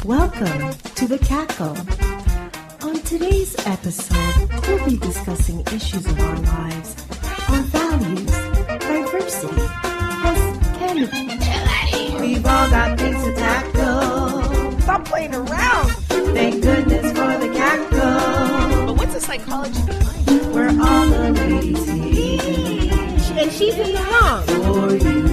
Welcome to the Kakle. On today's episode, we'll be discussing issues of our lives, our values, diversity, plus Canada. We've all got things to tackle. Stop playing around. Thank goodness for the Kakle. But what's the psychology behind it? We're all the ladies here. And she's in the wrong. For you.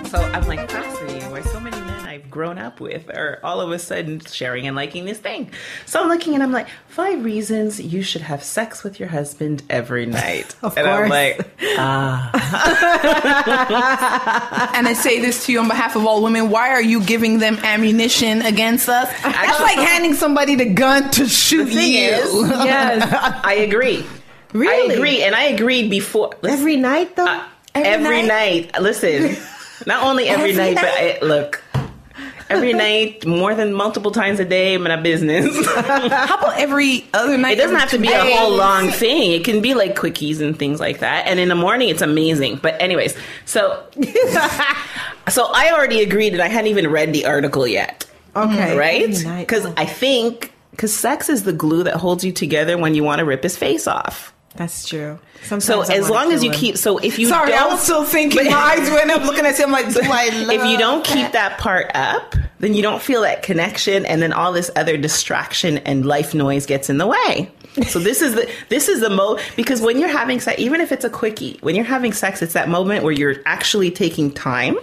So I'm like fascinated why so many men I've grown up with are all of a sudden sharing and liking this thing. So I'm looking and I'm like, 5 reasons you should have sex with your husband every night. Of and course. I'm like, And I say this to you on behalf of all women. Why are you giving them ammunition against us? That's like handing somebody the gun to shoot you. Yes. I agree. Really? I agree. And I agreed before. Every night, though? Every night. Listen, not only every night, but look. Every night, more than multiple times a day, I'm in a business. How about every other night? It doesn't have to be a whole long thing. It can be like quickies and things like that. And in the morning, it's amazing. But anyways, so I already agreed and I hadn't even read the article yet. Okay. Right? Every night. Because sex is the glue that holds you together when you want to rip his face off. That's true. Sometimes So I as wanna long as kill you him. keep, so if you Sorry, don't, I was still thinking. My eyes went up looking at him like, do I love if you don't keep that part up, then you don't feel that connection, and then all this other distraction and life noise gets in the way. So this is the because when you're having sex, even if it's a quickie, when you're having sex, it's that moment where you're actually taking time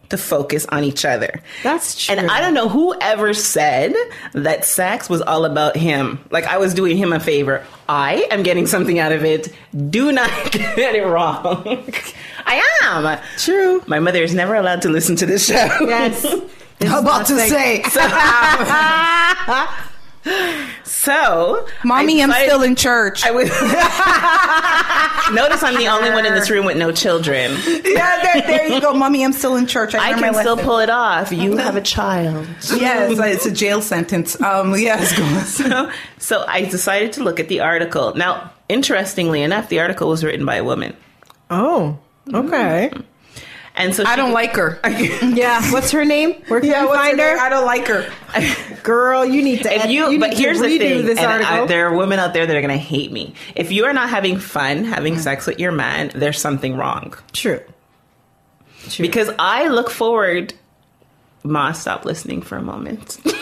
to focus on each other. That's true. And I don't know who ever said that sex was all about him. Like I was doing him a favor. I am getting something out of it. Do not get it wrong. I am. True. My mother is never allowed to listen to this show. Yes. I'm about to say. So, Mommy, I'm still in church. I was. Notice I'm the only one in this room with no children. Yeah, there you go. Mommy, I'm still in church. I can still pull it off. You have a child. Yes, it's a jail sentence. Yes, go. So I decided to look at the article. Now, interestingly enough, the article was written by a woman. Oh, okay. And so I don't like her. Yeah. What's her name? Where can I find her? I don't like her. Girl, you need to. But here's the thing. This article. There are women out there that are going to hate me. If you are not having fun having sex with your man, there's something wrong. True. Because I look forward. Ma, stop listening for a moment. We need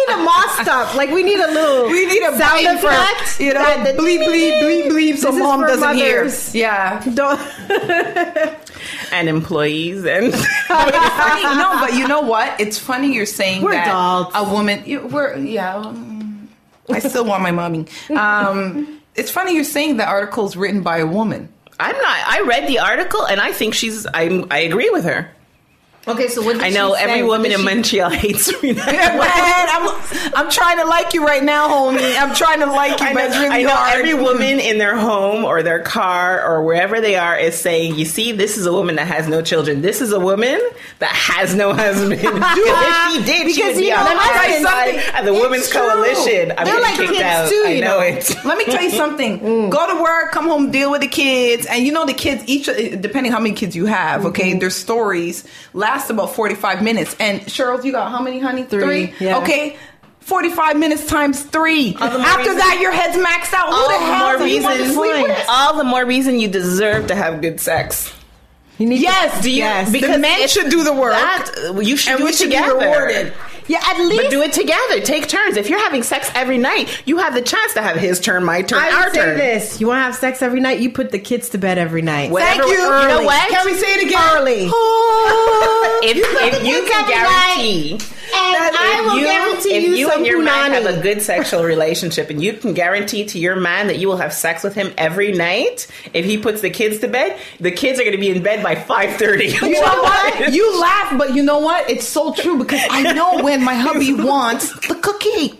a moss stop. Like we need a little. We need a sound bite effect. for, you know, bleep, bleep, bleep, bleep, so This is mom for doesn't mothers. hear. Yeah. And employees and No, but you know what? It's funny you're saying We're that adults. a woman. I still want my mommy. It's funny you're saying that article's written by a woman. I'm not. I read the article and I think I agree with her. Okay, so what did I know she say? every What woman did in she- Montreal hates me. Man, I'm trying to like you right now, homie. I'm trying to like you, but it's really I know hard. every woman in their home or their car or wherever they are is saying, you see, this is a woman that has no children. This is a woman that has no husband. Because if she did, she would be on let me tell you side something. of the Women's It's true. Coalition. I'm They're getting like kicked kids out. too, I you know know. it. Let me tell you something. Go to work, come home, deal with the kids. And you know the kids, each depending how many kids you have, okay, their stories last about 45 minutes. And Cheryl, you got how many, honey? 3. Yeah. Okay. 45 minutes times 3. All the more After reason- that, your head's maxed out. Who the hell do you want to sleep with? All the more reason you deserve to have good sex. You need Yes, to, yes. Because The men should do the work. You should And do we it should be together. rewarded. Yeah, at least. But do it together. Take turns. If you're having sex every night, you have the chance to have his turn, my turn, I our would say turn. this: you want to have sex every night, you put the kids to bed every night. Whatever- Thank you. You know what? Can we say it again? Early. If you can guarantee, And I will guarantee if you you some and your man have punani. a good sexual relationship, and you can guarantee to your man that you will have sex with him every night, if he puts the kids to bed, the kids are going to be in bed by 5:30. You know what? You laugh, but you know what? It's so true because I know when my hubby wants the cookie.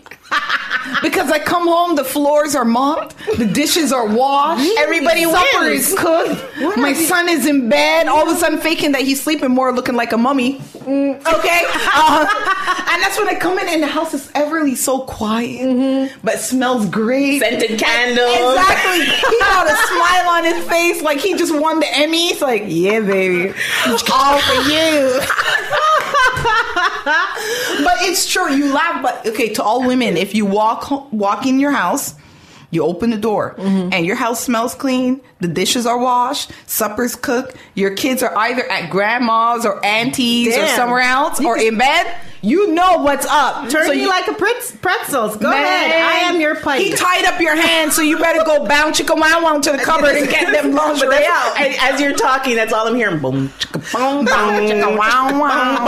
Because I come home, the floors are mopped, the dishes are washed, Everybody supper wins. is cooked, my son is in bed, all of a sudden faking that he's sleeping more, looking like a mummy. Okay? And that's when I come in and the house is everly so quiet, but smells great. Scented candles. Exactly. He got a smile on his face like he just won the Emmy. It's like, yeah, baby. All for you. But it's true. You laugh, but okay, to all women, if you walk in your house, you open the door and your house smells clean, the dishes are washed, supper's cooked, your kids are either at grandma's or auntie's or somewhere else or in bed, you know what's up. Turn me like a pretzels. Go ahead. I am your pipe. He tied up your hand, so you better go bounce chicka wow wow to the cupboard and get them lingerie out. As you're talking, that's all I'm hearing. Boom, chicka, boom, Bounce chicka wow wow.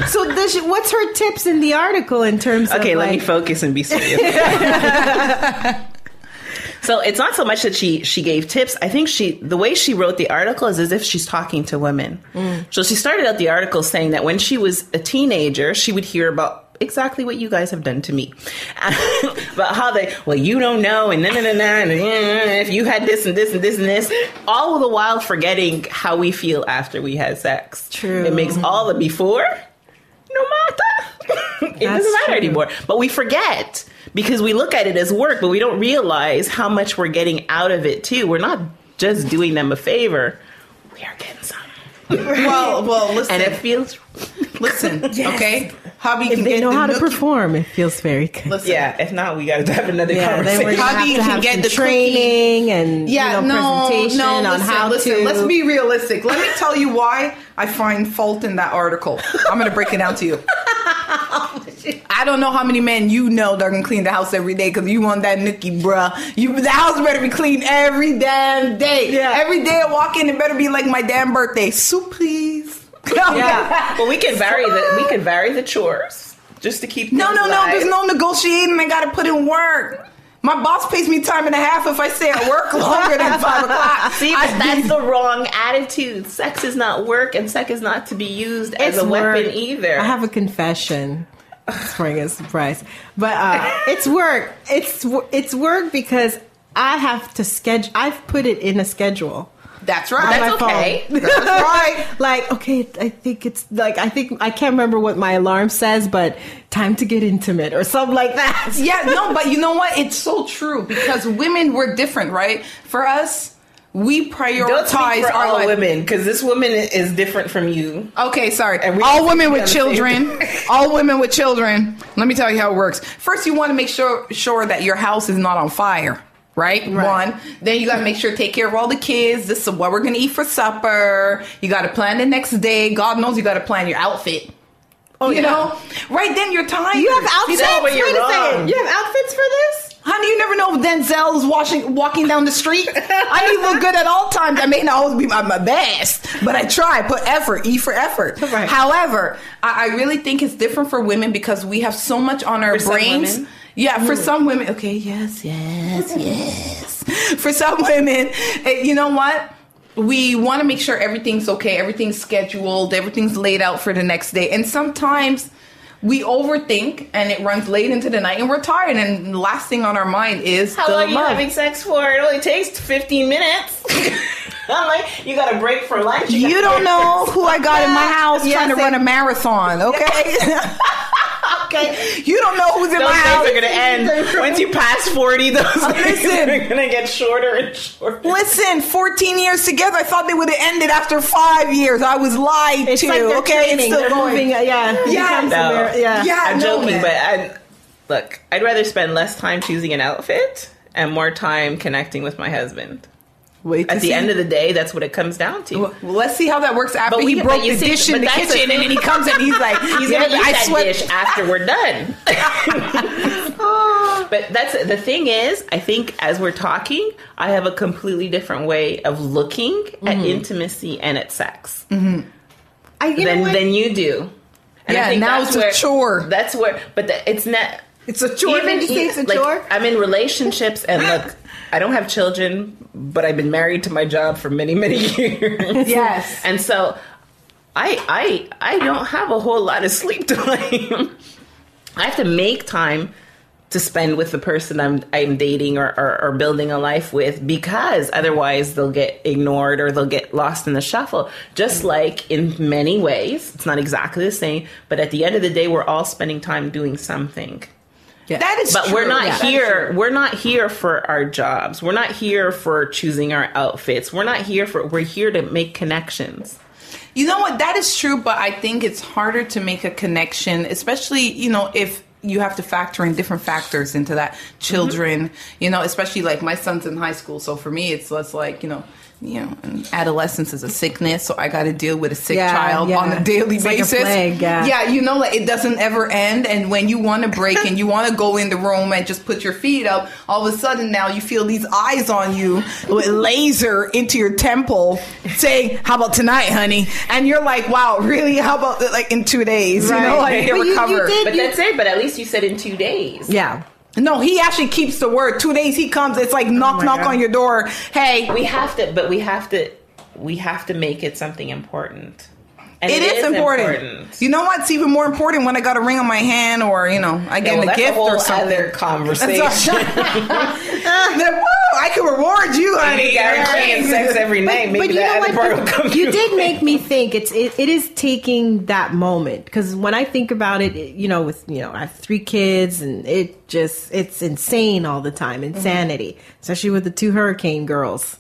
So what's her tips in the article in terms of Okay, let me focus and be serious. So it's not so much that she gave tips. I think the way she wrote the article is as if she's talking to women. So she started out the article saying that when she was a teenager, she would hear about exactly what you guys have done to me. About how you don't know, and and if you had this and this and this and this, all the while forgetting how we feel after we had sex. True. It makes all the before no matter. It doesn't matter anymore. But we forget because we look at it as work, but we don't realize how much we're getting out of it too. We're not just doing them a favor. We are getting some. Well, listen. And it feels... Listen, okay? Hubby If can they get know the how to nookie. perform, it feels very good. Listen. Yeah, if not, we got to have another Then conversation. we're gonna Hubby have to can have get some the training and presentation on listen, how listen, to. Let's be realistic. Let me tell you why I find fault in that article. I'm going to break it down to you. I don't know how many men you know that are going to clean the house every day because you want that nookie, bruh. The house better be clean every damn day. Yeah. Every day I walk in, it better be like my damn birthday. Soup, please. Yeah. Well, we can vary the chores just to keep No. things light. There's no negotiating. I got to put in work. My boss pays me time and a half if I stay at work longer than 5 o'clock. See, but that's the wrong attitude. Sex is not work, and sex is not to be used as a weapon either. I have a confession. Spring is a surprise, but it's work. It's work because I have to schedule. I've put it in a schedule. That's right. On That's my okay. phone. That's right. Like, okay, I think I can't remember what my alarm says, but time to get intimate or something like that. Yeah, no, but you know what? It's so true because women, we're different, right? For us, we prioritize Don't speak for our all life. women, because this woman is different from you. Okay, sorry. And we All don't women think with we understand. children. All women with children. Let me tell you how it works. First, you want to make sure that your house is not on fire. Right? One. Then you got to make sure to take care of all the kids. This is what we're going to eat for supper. You got to plan the next day. God knows you got to plan your outfit. Oh, you know? Right then you're tired. You have outfits? You know when you're Wait a wrong. second. You have outfits for this? Honey, you never know if Denzel is walking down the street. I need to look good at all times. I may not always be my best, but I try. Put effort. E for effort. Right. However, I really think it's different for women because we have so much on our For some brains. women? Yeah, for some women. Okay, yes. For some women, you know what? We want to make sure everything's okay. Everything's scheduled. Everything's laid out for the next day. And sometimes we overthink and it runs late into the night and we're tired. And the last thing on our mind is How the long are you love. having sex for? It only takes 15 minutes. I'm like, you got a break for lunch. You don't know who I got in my house Yes, trying to run a marathon, okay? Okay. You don't know who's in Those my days house. are going to end. Once you pass 40, those days listen. are going to get shorter and shorter. Listen, 14 years together. I thought they would have ended after 5 years. I was lied It's to. like they're okay, training. it's still They're going. moving. Yeah. No. I'm no, joking, man. but look, I'd rather spend less time choosing an outfit and more time connecting with my husband. Wait to At the see. end of the day, that's what it comes down to. Well, let's see how that works after But he but broke you the see- dish in but the that's kitchen, and then he comes and he's like, He's yeah, gonna eat I that sweat. dish after we're done. But that's the thing is, I think as we're talking, I have a completely different way of looking at intimacy and at sex You know what? than you do. And Yeah, now it's a chore. That's where, but it's not. It's a chore. Did you say it's a like, chore? I'm in relationships, and look, I don't have children, but I've been married to my job for many, many years. Yes. And so I don't have a whole lot of sleep time. I have to make time to spend with the person I'm dating or building a life with, because otherwise they'll get ignored or they'll get lost in the shuffle. Just like in many ways, it's not exactly the same, but at the end of the day, we're all spending time doing something. Yeah. That is but true. we're not Yeah, here. We're not here for our jobs. We're not here for choosing our outfits. We're here to make connections. You know what? That is true, but I think it's harder to make a connection, especially, if you have to factor in different factors into that. Children, especially like my son's in high school. So for me, it's less like, adolescence is a sickness. So I got to deal with a sick child on a daily basis. Like a plague, like it doesn't ever end. And when you want to break and you want to go in the room and just put your feet up, all of a sudden now you feel these eyes on you with laser into your temple saying, how about tonight, honey? And you're like, wow, really? How about like in 2 days? Right. Get recovered. But that's it. But at least you said in 2 days. Yeah. No, he actually keeps the word. 2 days he comes. It's like knock on your door. Hey, we have to make it something important. And it is important. You know what's even more important when I got a ring on my hand, or I get a gift or something. Other conversation. I can reward you, honey. Guaranteeing sex every night. Maybe that other part will come. You did make me think. It is taking that moment, because when I think about it, I have 3 kids, and it's insane all the time. Insanity, especially with the 2 hurricane girls.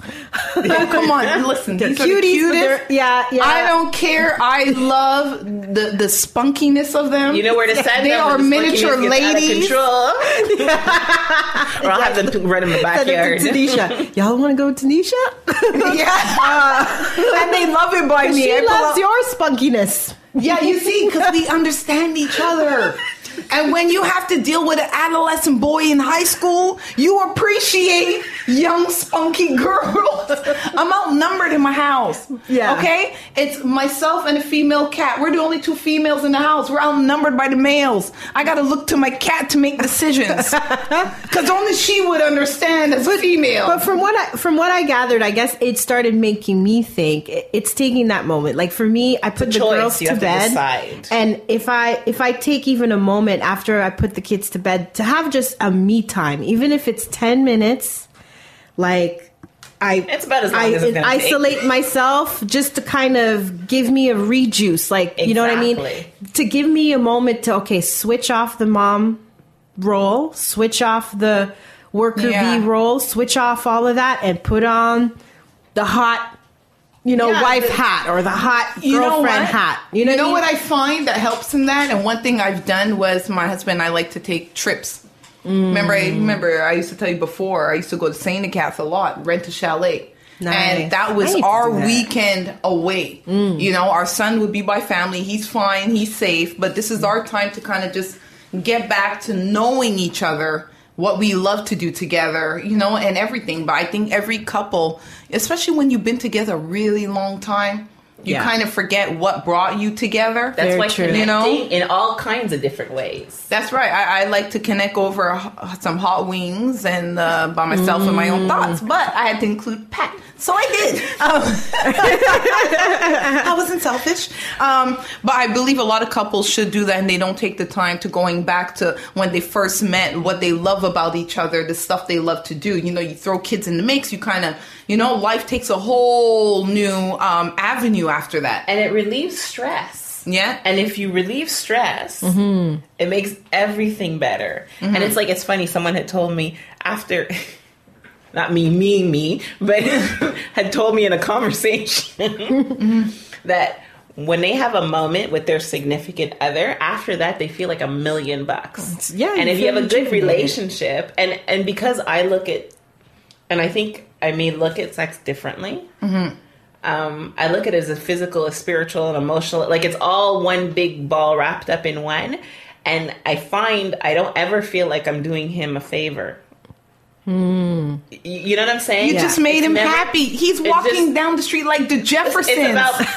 Oh, come on, listen, these are the cutest. Yeah. I don't care. I love the spunkiness of them. You know where to send them? They are miniature ladies. Or I'll have them run in the backyard. Tanisha, y'all want to go to Tanisha? And they love it by me. She loves your spunkiness. Yeah, you see, because we understand each other. And when you have to deal with an adolescent boy in high school, you appreciate young, spunky girls. I'm outnumbered in my house. Yeah. Okay? It's myself and a female cat. We're the only 2 females in the house. We're outnumbered by the males. I got to look to my cat to make decisions. Because only she would understand as a female. But from what I gathered, I guess it started making me think. It's taking that moment. Like for me, I put the girls to bed. And if I take even a moment after I put the kids to bed to have just a me time, even if it's 10 minutes, it's about as long as it's gonna isolate take. myself, just to kind of give me a rejuice, you know what I mean? To give me a moment to, switch off the mom role, switch off the worker bee role, switch off all of that, and put on the hot wife hat or the hot girlfriend hat. You know what I find that helps in that? And one thing I've done was my husband and I like to take trips. Remember I used to tell you before, I used to go to Sanka a lot, rent a chalet. Nice. And that was our weekend away. Our son would be by family. He's fine. He's safe. But this is our time to kind of just get back to knowing each other, what we love to do together, and everything. But I think every couple, especially when you've been together a really long time, you kind of forget what brought you together. That's why connecting in all kinds of different ways. That's right. I like to connect over some hot wings and by myself and my own thoughts. But I had to include Pat. So I did. I wasn't selfish. But I believe a lot of couples should do that, and they don't take the time to going back to when they first met, what they love about each other, the stuff they love to do. You throw kids in the mix, you kind of, life takes a whole new avenue after that. And it relieves stress. Yeah. And if you relieve stress, it makes everything better. And it's funny, someone had told me after... Not me, but had told me in a conversation that when they have a moment with their significant other, after that, they feel like $1 million. Yeah. And if you have a good relationship, and because I look at, and I think I may look at sex differently. I look at it as a physical, a spiritual, and emotional, like it's all one big ball wrapped up in one. And I find I don't ever feel like I'm doing him a favor. You know what I'm saying? You just made him happy. He's walking down the street like the Jeffersons. It's about doing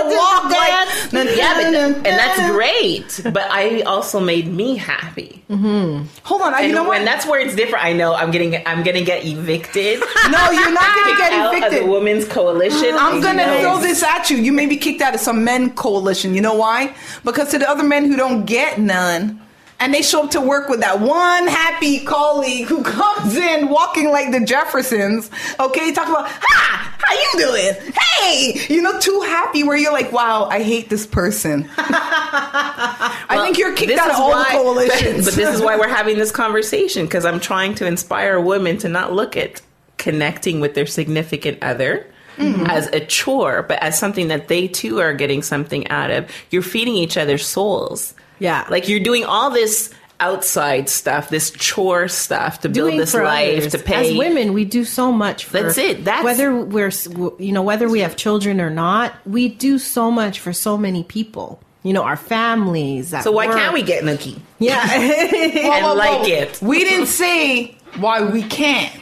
the walk like, and that's great. But I also made me happy. Hold on, you know what? And that's where it's different. I know I'm gonna get evicted. No, you're not gonna get out evicted. Of the women's coalition. I'm gonna throw this at you. You may be kicked out of some men coalition. You know why? Because to the other men who don't get none, and they show up to work with that one happy colleague who comes in walking like the Jeffersons. Okay, talk about, how you doing? Hey, too happy where you're like, wow, I hate this person. I think you're kicked out of all the coalitions. But this is why we're having this conversation, because I'm trying to inspire women to not look at connecting with their significant other as a chore, but as something that they too are getting something out of. You're feeding each other's souls. Yeah. Like you're doing all this outside stuff, this chore stuff to build this life, others. To pay. As women, we do so much for... That's it. Whether whether we have children or not, we do so much for so many people. Our families. So why can't we get nookie? Yeah. It. We didn't say why we can't.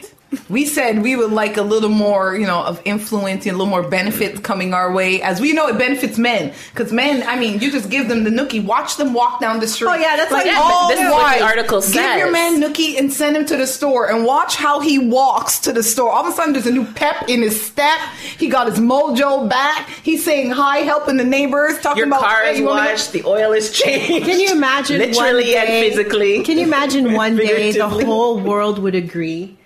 We said we would like a little more, of influence and a little more benefits coming our way. As we know, it benefits men. Because men, you just give them the nookie. Watch them walk down the street. Oh, yeah, that's like all this is what the article says. Give your man nookie and send him to the store. And watch how he walks to the store. All of a sudden, there's a new pep in his step. He got his mojo back. He's saying hi, helping the neighbors. Talking your about... Your car is washed. The oil is changed. Can you imagine literally one day, and physically. Can you imagine one day the whole world would agree?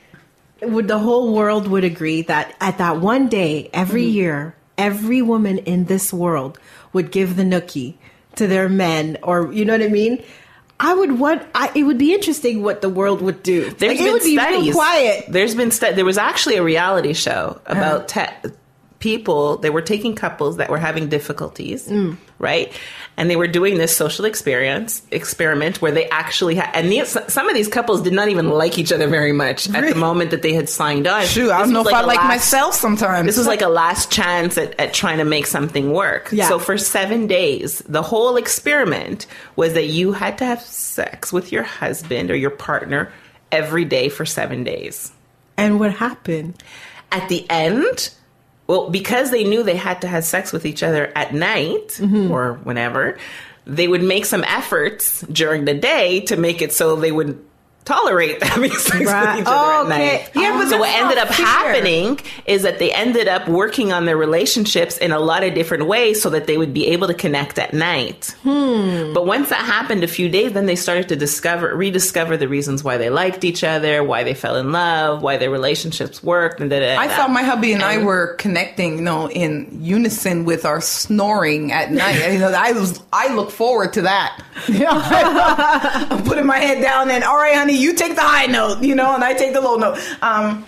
The whole world would agree that at that one day, every year, every woman in this world would give the nookie to their men, or you know what I mean? It would be interesting what the world would do. There's been it would studies. be real quiet. There was actually a reality show about people. They were taking couples that were having difficulties, right? And they were doing this social experiment where they actually had, and some of these couples did not even like each other very much at the moment that they had signed on. Shoot, I don't know if I like myself sometimes. This was like a last chance at trying to make something work. Yeah. So for 7 days, the whole experiment was that you had to have sex with your husband or your partner every day for 7 days. And what happened? At the end... Well, because they knew they had to have sex with each other at night or whenever, they would make some efforts during the day to make it so they would tolerate having sex with each other at night. Yeah, but so what ended up happening is that they ended up working on their relationships in a lot of different ways so that they would be able to connect at night. But once that happened a few days, then they started to rediscover the reasons why they liked each other, why they fell in love, why their relationships worked. And I thought my hubby and I were connecting, in unison with our snoring at night. I look forward to that. I'm putting my head down and, all right, honey, you take the high note, and I take the low note. I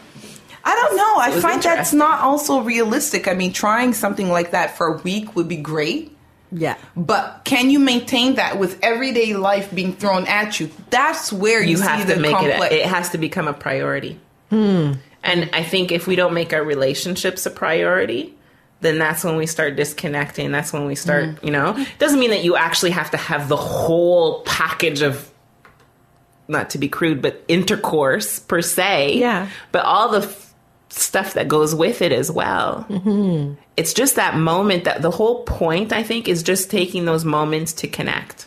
don't know. I find that's not also realistic. Trying something like that for a week would be great. Yeah. But can you maintain that with everyday life being thrown at you? That's where you have to make it has to become a priority. And I think if we don't make our relationships a priority, then that's when we start disconnecting. That's when we start, it doesn't mean that you actually have to have the whole package of, not to be crude, but intercourse per se. Yeah. But all the stuff that goes with it as well. It's just that moment, that the whole point, I think, is just taking those moments to connect.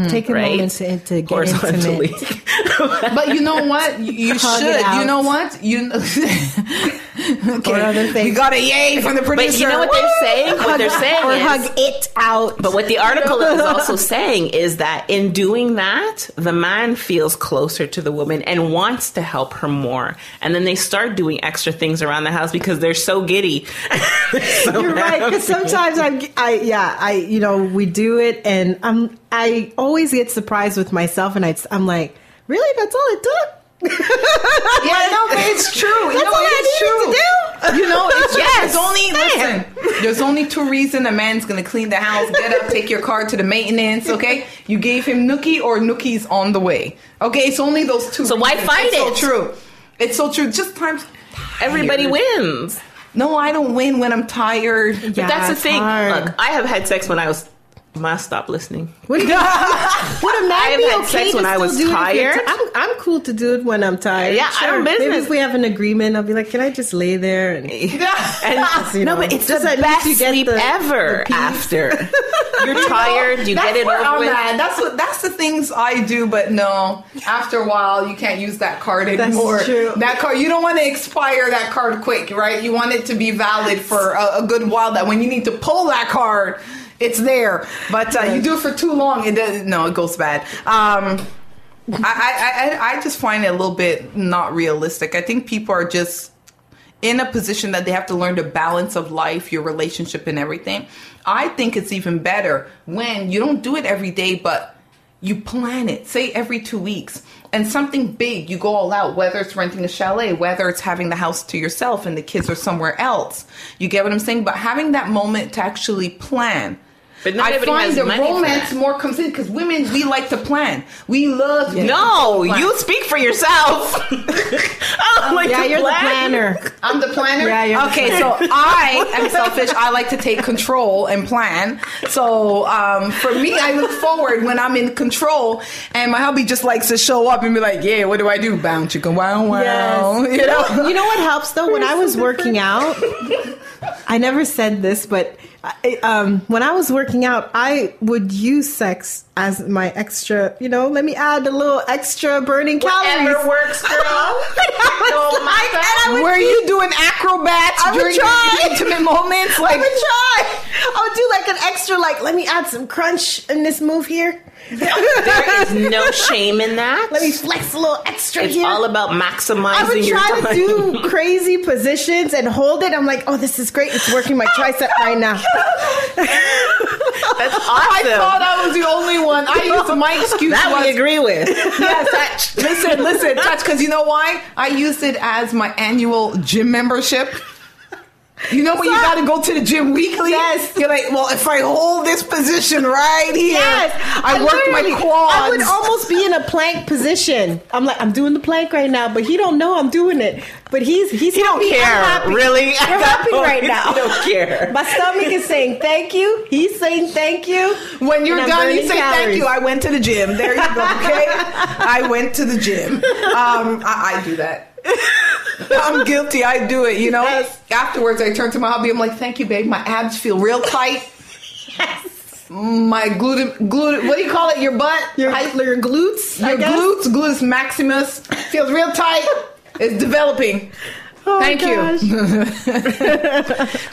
Take a moment to get intimate. But you know what? You should. You know what? Okay. We got a yay from the producer. But you know what they're saying? What they're saying or is... hug it out. But what the article is also saying is that in doing that, the man feels closer to the woman and wants to help her more. And then they start doing extra things around the house because they're so giddy. You're right. Because sometimes we do it and I always get surprised with myself, and I'm like, really? That's all it took? But it's true. That's all I needed to do. It's there's only two reasons a man's going to clean the house, get up, take your car to the maintenance, okay? You gave him nookie or nookie's on the way. Okay, it's only those two reasons. Why fight it? It's so true. It's so true. Just times everybody wins. No, I don't win when I'm tired. But that's the thing. Look, I have had sex when I was Ma, stop listening. Would a man be had okay sex to when I still was do it if you're tired. I'm cool to do it when I'm tired. Yeah, I don't Maybe business. if we have an agreement, I'll be like, can I just lay there? And No, but it's the best sleep ever after. You're tired, you get it over with. That's the things I do, but no. After a while, you can't use that card anymore. That's true. That card, you don't want to expire that card quick, right? You want it to be valid for a good while. That when you need to pull that card, it's there. But you do it for too long, it goes bad. I just find it a little bit not realistic. I think people are just in a position that they have to learn the balance of life, your relationship and everything. I think it's even better when you don't do it every day, but you plan it, say every 2 weeks, and something big, you go all out, whether it's renting a chalet, whether it's having the house to yourself and the kids are somewhere else. You get what I'm saying? But having that moment to actually plan. But not I everybody find has the money for romance that. more comes in because women, we like to plan. We love to No, plan. you speak for yourself. You're the planner. I'm the planner? Yeah, you're the okay, so I am selfish. I like to take control and plan. So for me, I look forward when I'm in control, and my hubby just likes to show up and be like, yeah, what do I do? Bound chicken, wow, wow. Yes. You know what helps though? When I was working out, I never said this, but when I was working out, I would use sex as my extra, let me add a little extra burning calories. Whatever works, girl. Were you doing acrobats during your intimate moments? I would try. I would do like an extra, let me add some crunch in this move here. There is no shame in that. Let me flex a little extra It's here. all about maximizing I would your try time. to do crazy positions and hold it. I'm like, oh, this is great. It's working my tricep right now. That's awesome. I thought I was the only one. I used my excuse that was we agree with. yes, touch. Listen, touch. Because you know why? I used it as my annual gym membership. You know when you got to go to the gym weekly? Yes. You're like, well, if I hold this position right here, I work my quads. I would almost be in a plank position. I'm like, I'm doing the plank right now, but he don't know I'm doing it. But he don't happy. care, I'm happy. really. We're happy right now. He don't care. My stomach is saying thank you. He's saying thank you. When you're And I'm done, you burning say thank calories. you. I went to the gym. There you go. Okay, I went to the gym. I do that. I'm guilty. I do it. Yes. Afterwards, I turn to my hubby. I'm like, "Thank you, babe. My abs feel real tight. Yes. My glute. What do you call it? Your butt. Your glutes. Your gluteus maximus feels real tight. It's developing. Oh, Thank you.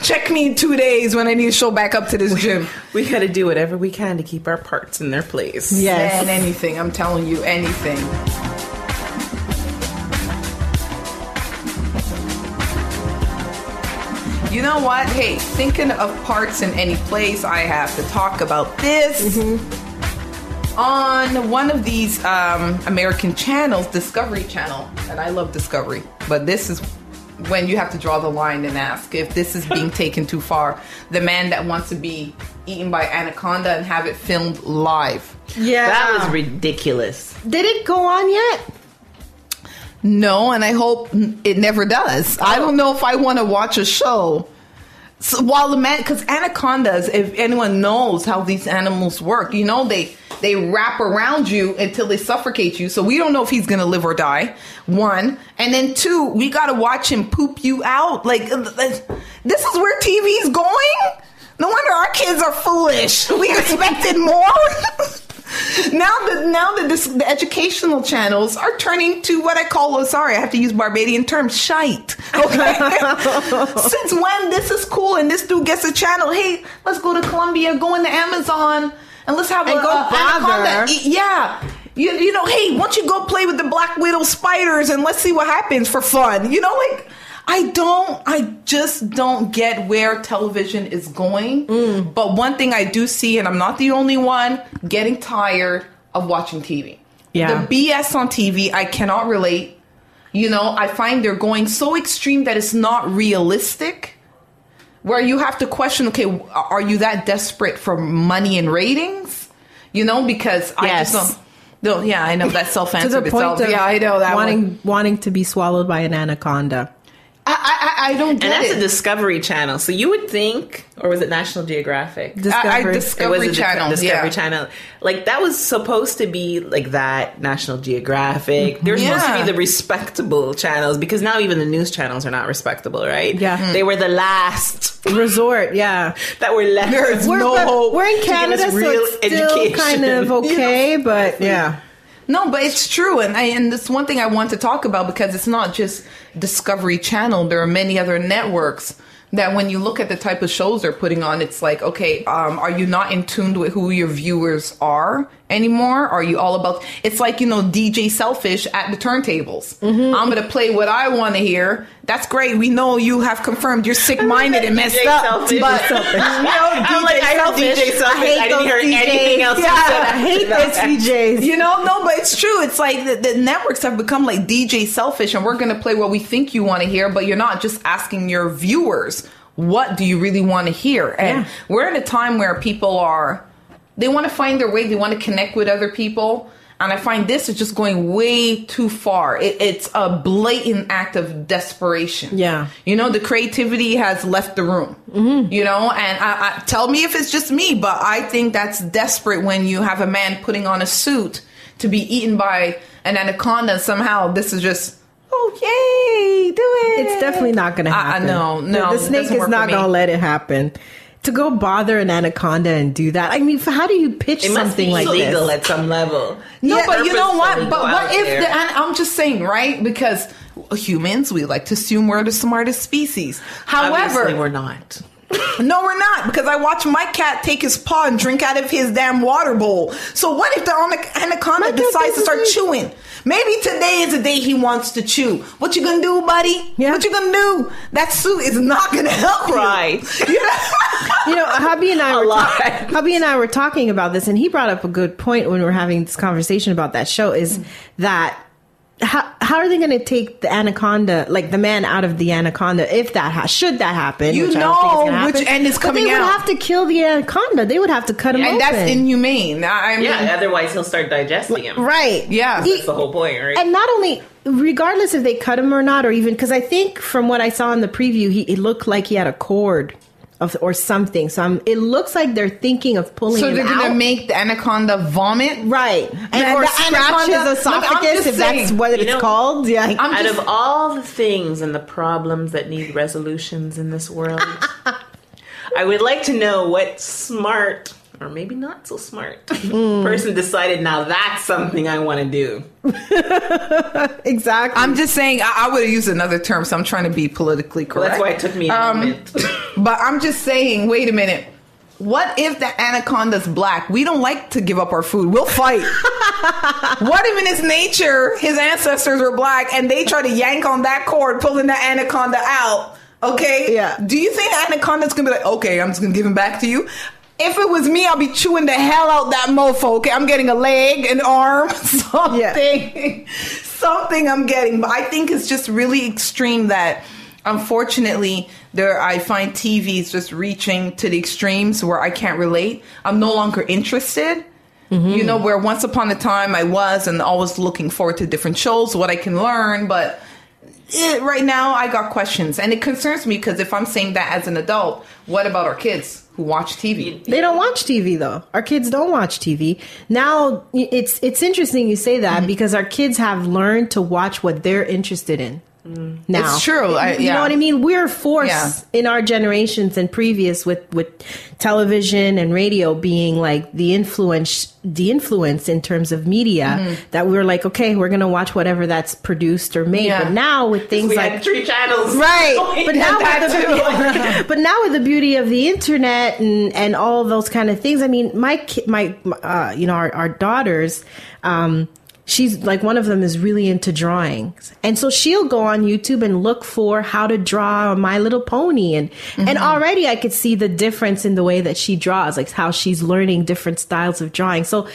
Check me in 2 days when I need to show back up to this gym. We got to do whatever we can to keep our parts in their place. Yes. Man, anything. I'm telling you, anything. You know what? Hey, thinking of parts in any place, I have to talk about this. On one of these American channels, Discovery Channel, and I love Discovery, but this is when you have to draw the line and ask if this is being taken too far. The man that wants to be eaten by anaconda and have it filmed live. Yeah. That was ridiculous. Did it go on yet? No, and I hope it never does. I don't know if I want to watch a show. So while the man, because anacondas, if anyone knows how these animals work, they wrap around you until they suffocate you. So we don't know if he's going to live or die. One. And then two, we got to watch him poop you out. Like, this is where TV's going? No wonder our kids are foolish. We expected more. Now the educational channels are turning to what I call, I have to use Barbadian terms, shite. Okay? Since when this is cool and this dude gets a channel? Hey, let's go to Colombia, go into Amazon, and let's have and go bother. anaconda. Yeah. Hey, why don't you go play with the black widow spiders and let's see what happens for fun? I just don't get where television is going. But one thing I do see, and I'm not the only one, getting tired of watching TV. Yeah. The BS on TV, I cannot relate. I find they're going so extreme that it's not realistic. Where you have to question, okay, are you that desperate for money and ratings? Because I Yes. just don't. Yeah, I know that To self-answered the point itself. of Yeah, I know that one. wanting to be swallowed by an anaconda. I I don't get and that's it. a Discovery Channel. So you would think, or was it National Geographic? Discovery Channel. Discovery Channel. Like that was supposed to be like that. National Geographic. They're supposed to be the respectable channels, because now even the news channels are not respectable, right? Yeah. They were the last resort. Yeah. that were left. There's no hope. We're in Canada, so it's still kind of okay, but yeah. No, but it's true. And this one thing I want to talk about, because it's not just Discovery Channel. There are many other networks that when you look at the type of shows they're putting on, it's like, okay, are you not in tune with who your viewers are anymore? Are you all about, it's like, DJ Selfish at the turntables. I'm going to play what I want to hear. That's great. We know you have confirmed you're sick-minded and messed up. Selfish. But, I'm like, I heard DJ Selfish. I didn't hear anything else. I hate those DJs. No, but it's true. It's like the networks have become like DJ Selfish, and we're going to play what we think you want to hear, but you're not just asking your viewers, what do you really want to hear? And we're in a time where people they want to find their way. They want to connect with other people. And I find this is just going way too far. It's a blatant act of desperation. Yeah. The creativity has left the room, and I tell me if it's just me, but I think that's desperate when you have a man putting on a suit to be eaten by an anaconda. Somehow this is just, yay, do it. It's definitely not going to happen. No. The snake is not going to let it happen. To go bother an anaconda and do that. I mean, how do you pitch something like this? It must be illegal at some level. No, but you know what? But what if I'm just saying, right? Because humans, we like to assume we're the smartest species. However, obviously we're not. No, we're not, because I watch my cat take his paw and drink out of his damn water bowl. So what if the anaconda decides to start chewing? Maybe today is the day he wants to chew. What you gonna do, buddy? Yeah. What you gonna do? That suit is not gonna help Right. Hubby and I were talking about this, and he brought up a good point when we were having this conversation about that show, is that how are they going to take the anaconda, like the man out of the anaconda, if that should that happen? Which end is coming out. They would have to kill the anaconda. They would have to cut him open. And that's inhumane. Otherwise he'll start digesting him. Right. Yeah. That's the whole point, right? And not only, regardless if they cut him or not, or even, because I think from what I saw in the preview, it looked like he had a cord or something. So it looks like they're thinking of pulling him out. So they're going to make the anaconda vomit? Right. Or scratch his esophagus, if that's what it's called. Yeah. Out of all the things and the problems that need resolutions in this world, I would like to know what smart, or maybe not so smart, person decided, now that's something I want to do. Exactly. I'm just saying, I would have used another term, so I'm trying to be politically correct. Well, that's why it took me a moment. But I'm just saying, wait a minute. What if the anaconda's black? We don't like to give up our food. We'll fight. What if in his nature, his ancestors were black and they try to yank on that cord, pulling the anaconda out? Okay? Yeah. Do you think the anaconda's going to be like, okay, I'm just going to give him back to you? If it was me, I'll be chewing the hell out that mofo. Okay, I'm getting a leg, an arm, something. Yeah. Something I'm getting. But I think it's just really extreme that, unfortunately, I find TV is just reaching to the extremes where I can't relate. I'm no longer interested. Mm-hmm. Where once upon a time I was, and always looking forward to different shows, what I can learn. But right now I got questions. And it concerns me, because if I'm saying that as an adult, what about our kids who watch TV? They don't watch TV, though. Our kids don't watch TV. Now, it's interesting you say that, because our kids have learned to watch what they're interested in. Now. It's true. You know what I mean? We're forced in our generations and previous with television and radio being like the influence in terms of media, that we were like, okay, we're going to watch whatever that's produced or made. Yeah. But now with things we had 3 channels. Right. But now with the beauty of the internet and all those kind of things, I mean, our daughters, she's like, one of them is really into drawings. And so she'll go on YouTube and look for how to draw My Little Pony. And already I could see the difference in the way that she draws, like how she's learning different styles of drawing. So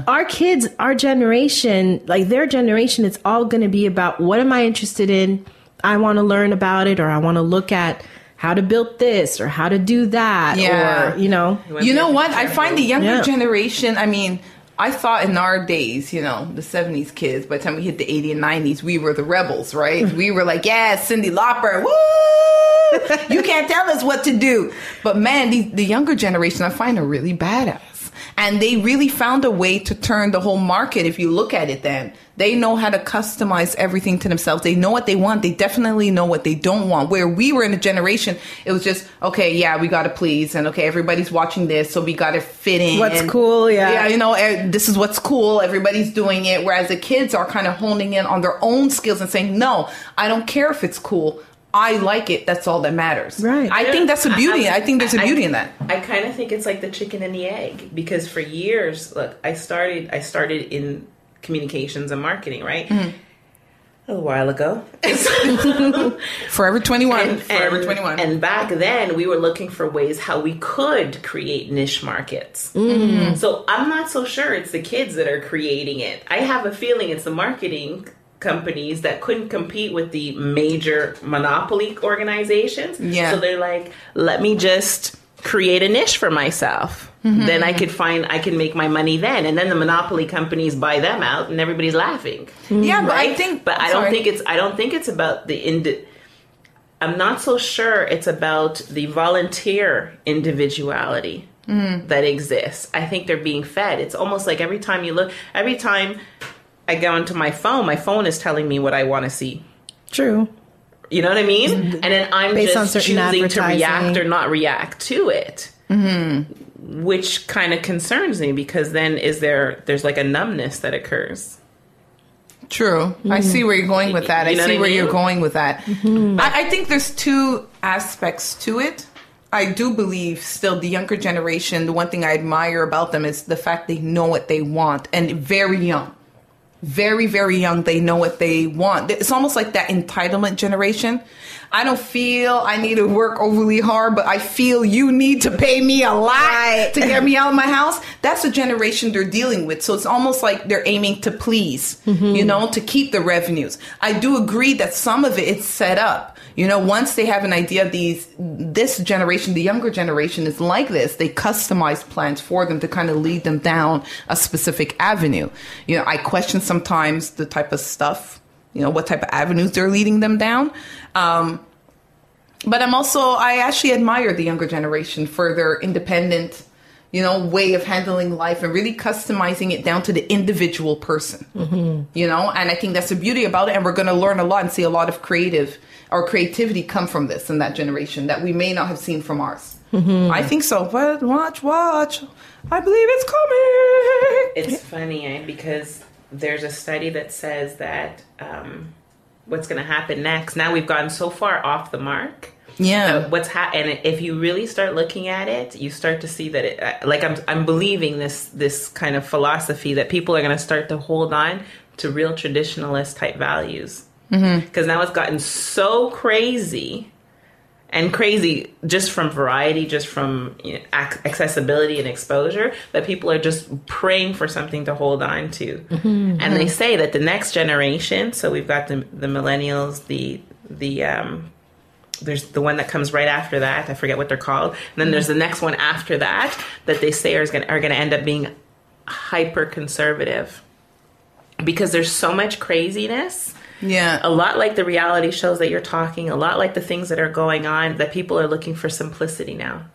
our kids, our generation, like their generation, it's all going to be about, what am I interested in? I want to learn about it, or I want to look at how to build this or how to do that. Yeah. Or, You know what? I find the younger generation, I mean, I thought in our days, you know, the 70s kids, by the time we hit the 80s and 90s, we were the rebels, right? We were like, yeah, Cyndi Lauper, woo! You can't tell us what to do. But man, the younger generation, I find are really badass. And they really found a way to turn the whole market, if you look at it then. They know how to customize everything to themselves. They know what they want. They definitely know what they don't want. Where we were in a generation, it was just, okay, yeah, we got to please. And okay, everybody's watching this, so we got to fit in. What's cool, yeah. Yeah, you know, this is what's cool. Everybody's doing it. Whereas the kids are kind of honing in on their own skills and saying, no, I don't care if it's cool. I like it. That's all that matters. Right. I think that's a beauty. I think there's a beauty in that. I kind of think it's like the chicken and the egg, because for years, look, I started in communications and marketing, right? Mm-hmm. A while ago. Forever 21. Forever 21. And back then, we were looking for ways how we could create niche markets. Mm-hmm. So I'm not so sure it's the kids that are creating it. I have a feeling it's the marketing companies that couldn't compete with the major monopoly organizations. Yeah. So they're like, let me just create a niche for myself. Mm-hmm. Then I can make my money then. And then the monopoly companies buy them out and everybody's laughing. Yeah, right? but I think... But I don't think it's about the... I'm not so sure it's about the volunteer individuality that exists. I think they're being fed. It's almost like every time I go into my phone is telling me what I want to see. True. You know what I mean? Mm-hmm. And then I'm based just choosing to react or not react to it. Mm-hmm. Which kind of concerns me, because then there's like a numbness that occurs. True. Mm-hmm. I see where you're going with that. I see where you're going with that. Mm-hmm. I think there's two aspects to it. I do believe still the younger generation, the one thing I admire about them is the fact they know what they want, and very young. Very, very young, they know what they want. It's almost like that entitlement generation. I don't feel I need to work overly hard, but I feel you need to pay me a lot to get me out of my house. That's the generation they're dealing with. So it's almost like they're aiming to please, you know, to keep the revenues. I do agree that some of it's set up. You know, once they have an idea, this generation, the younger generation is like this. They customize plans for them to kind of lead them down a specific avenue. You know, I question sometimes the type of stuff, you know, what type of avenues they're leading them down. But I actually admire the younger generation for their independent, you know, way of handling life and really customizing it down to the individual person, you know, and I think that's the beauty about it. And we're going to learn a lot and see a lot of creativity come from this in that generation that we may not have seen from ours. I think so. But watch. I believe it's coming. It's funny, because there's a study that says that what's going to happen next. Now we've gone so far off the mark. Yeah. And if you really start looking at it, you start to see that I'm believing this kind of philosophy that people are going to start to hold on to real traditionalist type values. Because now it's gotten so crazy just from variety, just from accessibility and exposure, that people are just praying for something to hold on to. And they say that the next generation, so we've got the millennials, there's the one that comes right after that, I forget what they're called, and then there's the next one after that they say are going to end up being hyper conservative, because there's so much craziness. Yeah. A lot like the reality shows that you're talking, a lot like the things that are going on, that people are looking for simplicity now.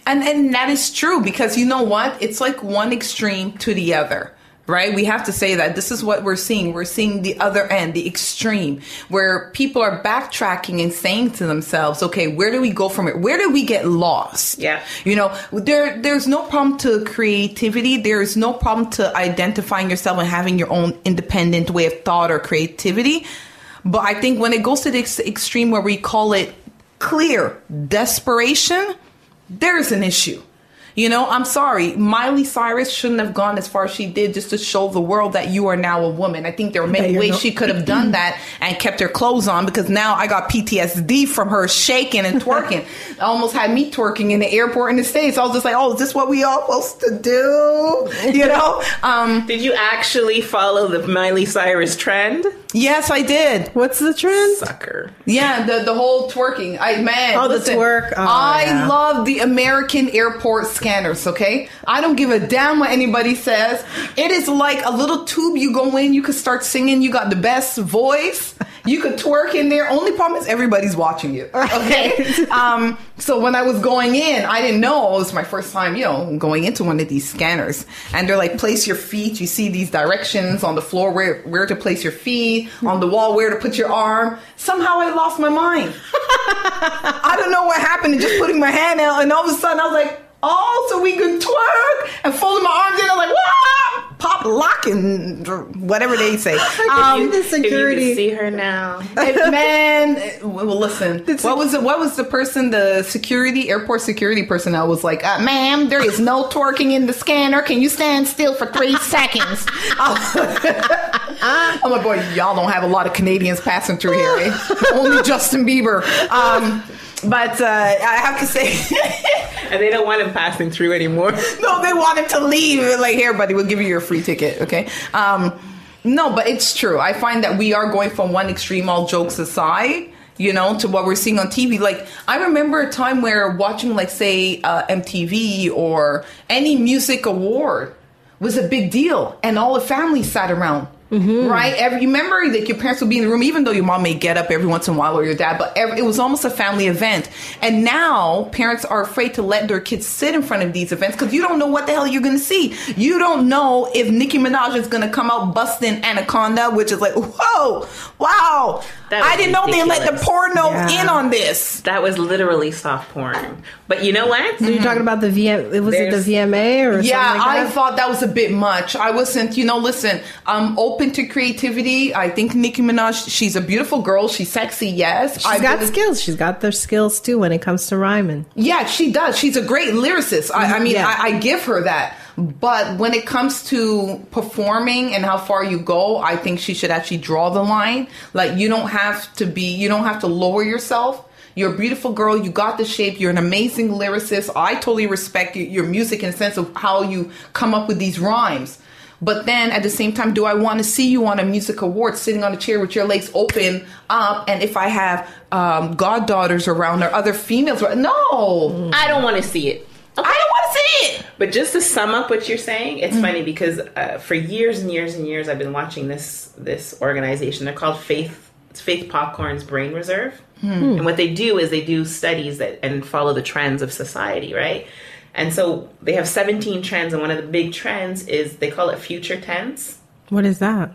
And that is true, because you know what? It's like one extreme to the other, right? We have to say that this is what we're seeing. We're seeing the other end, the extreme, where people are backtracking and saying to themselves, okay, where do we go from it? Where do we get lost? Yeah. You know, there's no problem to creativity. There's no problem to identifying yourself and having your own independent way of thought or creativity. But I think when it goes to the extreme where we call it clear desperation, there's an issue. You know, I'm sorry. Miley Cyrus shouldn't have gone as far as she did just to show the world that you are now a woman. I think there are many ways she could have done that and kept her clothes on, because now I got PTSD from her shaking and twerking. It almost had me twerking in the airport in the States. I was just like, oh, is this what we all supposed to do? You know? Did you actually follow the Miley Cyrus trend? Yes, I did. What's the trend? Sucker. Yeah, the whole twerking. The twerk. Oh, I love the American airport scanners, okay? I don't give a damn what anybody says. It is like a little tube you go in, you could start singing, you got the best voice. You could twerk in there. Only problem is everybody's watching you. Okay. So when I was going in, I didn't know. It was my first time, going into one of these scanners. And they're like, place your feet. You see these directions on the floor where to place your feet, on the wall where to put your arm. Somehow I lost my mind. I don't know what happened to just putting my hand out. And all of a sudden I was like, oh, so we could twerk, and folding my arms in. I'm like, wah! Pop, lock, and whatever they say. The security. If you can see her now. Man, well, listen. What was the person, the airport security person? I was like, ma'am, there is no twerking in the scanner. Can you stand still for 3 seconds? I'm like, boy, y'all don't have a lot of Canadians passing through here. Eh? Only Justin Bieber. But I have to say... And they don't want him passing through anymore. No, they want him to leave. Like, here, buddy, we'll give you your free ticket, okay? No, but it's true. I find that we are going from one extreme, all jokes aside, to what we're seeing on TV. Like, I remember a time where watching, like, say, MTV or any music award was a big deal. And all the family sat around. Mm-hmm. Right? You remember that your parents would be in the room, even though your mom may get up every once in a while or your dad, but it was almost a family event. And now parents are afraid to let their kids sit in front of these events because you don't know what the hell you're going to see. You don't know if Nicki Minaj is going to come out busting Anaconda, which is like, whoa, wow. I didn't know they let the porno in on this. That was literally soft porn. But you know what? So you're talking about the VMA or something like that? I thought that was a bit much. I wasn't, listen, I'm open to creativity. I think Nicki Minaj, she's a beautiful girl. She's sexy, yes. She's got skills. She's got their skills too when it comes to rhyming. Yeah, she does. She's a great lyricist. I give her that. But when it comes to performing and how far you go, I think she should actually draw the line. Like, you don't have to lower yourself. You're a beautiful girl. You got the shape. You're an amazing lyricist. I totally respect your music in the sense of how you come up with these rhymes. But then at the same time, do I want to see you on a music award sitting on a chair with your legs open up? And if I have goddaughters around or other females, no. I don't want to see it. Okay. I don't want to see it. But just to sum up what you're saying, it's funny because for years and years and years, I've been watching this organization. They're called Faith Popcorn's Brain Reserve. And what they do is they do studies and follow the trends of society, right? And so they have 17 trends, and one of the big trends is they call it future tense. What is that?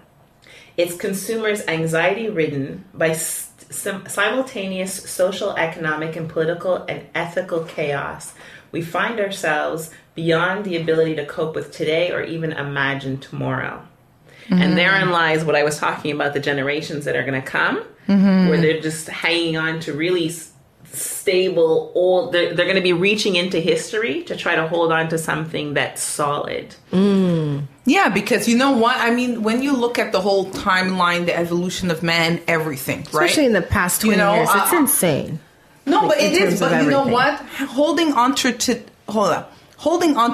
It's consumers anxiety-ridden by simultaneous social, economic, and political and ethical chaos. We find ourselves beyond the ability to cope with today or even imagine tomorrow. Mm-hmm. And therein lies what I was talking about, the generations that are going to come, where they're just hanging on to really stable old, they're going to be reaching into history to try to hold on to something that's solid. Yeah, because you know what? I mean, when you look at the whole timeline, the evolution of man, everything, right? Especially in the past 20 years, it's insane. No, but it is. But you know what? Holding on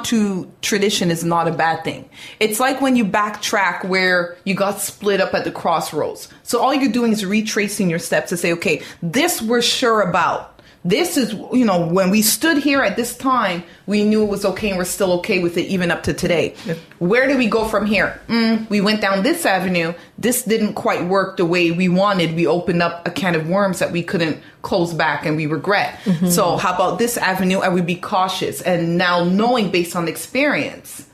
to tradition is not a bad thing. It's like when you backtrack where you got split up at the crossroads. So all you're doing is retracing your steps to say, okay, this we're sure about. This is, when we stood here at this time, we knew it was okay and we're still okay with it even up to today. Where do we go from here? We went down this avenue. This didn't quite work the way we wanted. We opened up a can of worms that we couldn't close back and we regret. So how about this avenue? And we be cautious. And now knowing based on experience,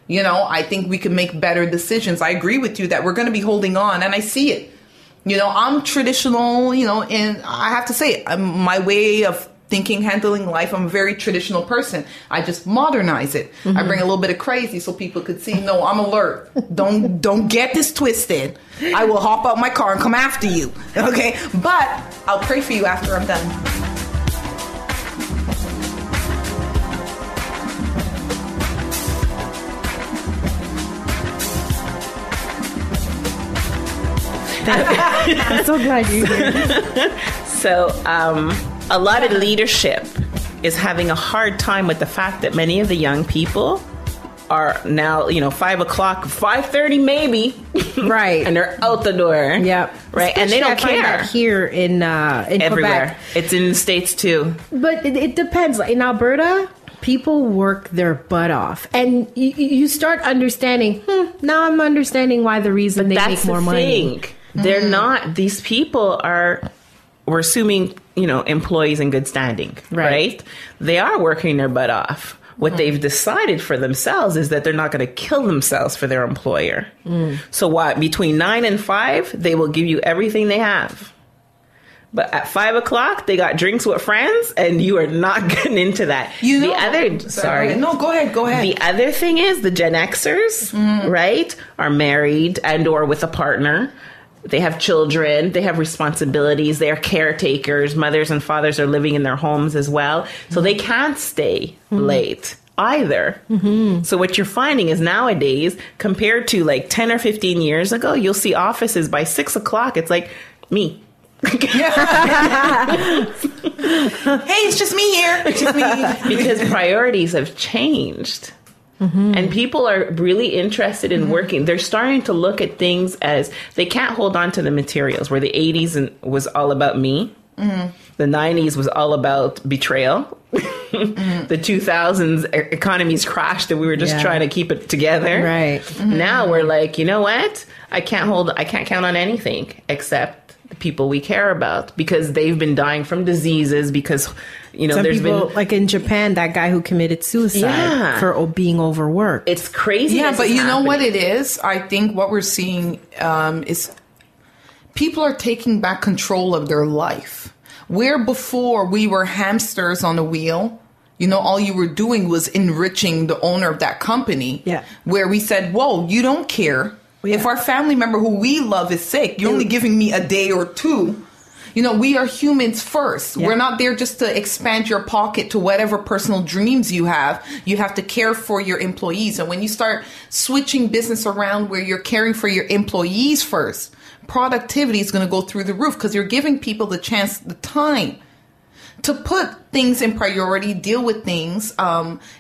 I think we can make better decisions. I agree with you that we're going to be holding on, and I see it. I'm traditional, and I have to say, my way of thinking, handling life, I'm a very traditional person. I just modernize it. I bring a little bit of crazy so people could see, no, I'm alert. Don't get this twisted. I will hop out my car and come after you. Okay? But I'll pray for you after I'm done. I'm so glad you're here. So, a lot of leadership is having a hard time with the fact that many of the young people are now, 5 o'clock, 5:30 maybe, Right. And they're out the door. Yep. Right. Especially and they don't I find care. that here in Everywhere. Quebec. It's in the States too. But it depends. Like in Alberta, people work their butt off. And you start understanding, now I'm understanding why the reason they make more money. They're not, these people we're assuming, employees in good standing, right? They are working their butt off. What they've decided for themselves is that they're not going to kill themselves for their employer. So between 9 and 5, they will give you everything they have. But at 5 o'clock, they got drinks with friends, and you are not getting into that. Sorry. No, go ahead. The other thing is the Gen Xers, right, are married and or with a partner. They have children. They have responsibilities. They are caretakers. Mothers and fathers are living in their homes as well. So they can't stay late either. So what you're finding is nowadays, compared to like 10 or 15 years ago, you'll see offices by 6 o'clock. It's like me. Hey, it's just me here. It's just me. Because priorities have changed. And people are really interested in working. They're starting to look at things as they can't hold on to the materials where the 80s was all about me. The 90s was all about betrayal. The 2000s economies crashed and we were just trying to keep it together. Right. Now we're like, you know what? I can't count on anything except the people we care about because they've been dying from diseases because, some there's people, been... like in Japan, that guy who committed suicide for being overworked. It's crazy. Yeah, but you know what it is? I think what we're seeing is people are taking back control of their life. Where before we were hamsters on a wheel, all you were doing was enriching the owner of that company. Yeah. Where we said, whoa, you don't care. Yeah. If our family member who we love is sick, you're only giving me a day or two. We are humans first. Yeah. We're not there just to expand your pocket to whatever personal dreams you have. You have to care for your employees. And when you start switching business around where you're caring for your employees first, productivity is going to go through the roof because you're giving people the chance, the time to put things in priority, deal with things.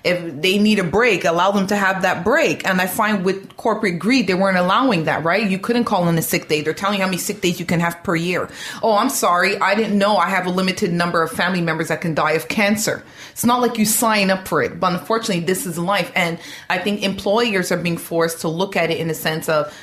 If they need a break, allow them to have that break. And I find with corporate greed, they weren't allowing that, right? You couldn't call in a sick day. They're telling you how many sick days you can have per year. Oh, I'm sorry. I didn't know I have a limited number of family members that can die of cancer. It's not like you sign up for it. But unfortunately, this is life. And I think employers are being forced to look at it in a sense of,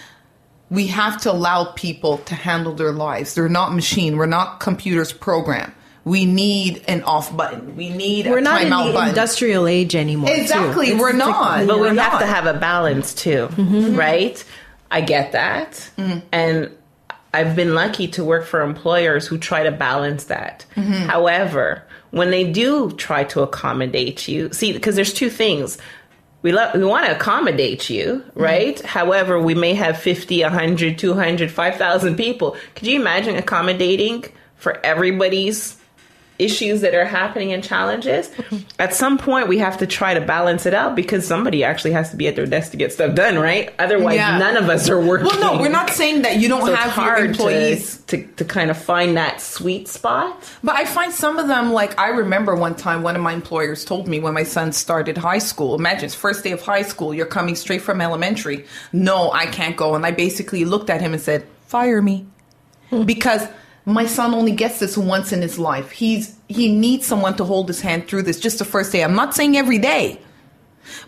we have to allow people to handle their lives. They're not machine. We're not computers programmed. We need an off button. We need a timeout button. We're not in the industrial age anymore. Exactly. We're not. But we have to have a balance too, right? I get that. And I've been lucky to work for employers who try to balance that. However, when they do try to accommodate you, see, because there's two things. We want to accommodate you, right? However, we may have 50, 100, 200, 5,000 people. Could you imagine accommodating for everybody's issues that are happening and challenges? At some point, we have to try to balance it out because somebody actually has to be at their desk to get stuff done, right? Otherwise, none of us are working. Well, no, we're not saying that you don't have your employees. To kind of find that sweet spot. But I find some of them, like I remember one time one of my employers told me when my son started high school, imagine it's first day of high school, you're coming straight from elementary. No, I can't go. And I basically looked at him and said, fire me. Because my son only gets this once in his life. He needs someone to hold his hand through this just the first day. I'm not saying every day,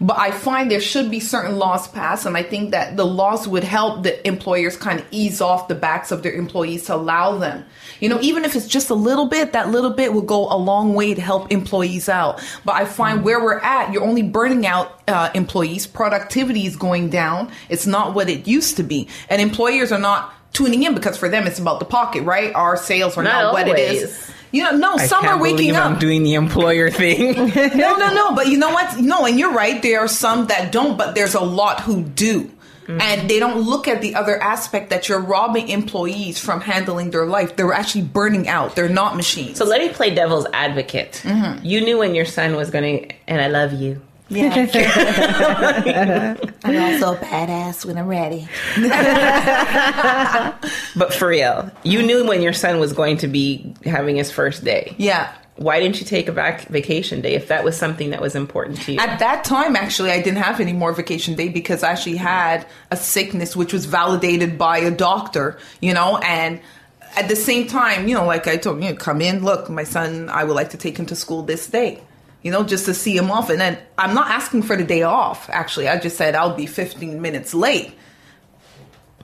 but I find there should be certain laws passed. And I think that the laws would help the employers kind of ease off the backs of their employees to allow them, even if it's just a little bit, that little bit will go a long way to help employees out. But I find where we're at, you're only burning out employees. Productivity is going down. It's not what it used to be. And employers are not tuning in because for them it's about the pocket, right? Our sales are not what it is. Some are waking up. I'm doing the employer thing. No. But you know what? No, and you're right. There are some that don't, but there's a lot who do. And they don't look at the other aspect that you're robbing employees from handling their life. They're actually burning out. They're not machines. So let me play devil's advocate. You knew when your son was going to, and I love you. Yeah. I'm also a badass when I'm ready. But for real, you knew when your son was going to be having his first day. Yeah. why didn't you take a vacation day if that was something that was important to you? At that time, actually, I didn't have any more vacation day because I actually had a sickness which was validated by a doctor, and at the same time, like I told you, come in, look, my son, I would like to take him to school this day, just to see him off. And then I'm not asking for the day off, actually. I just said I'll be 15 minutes late.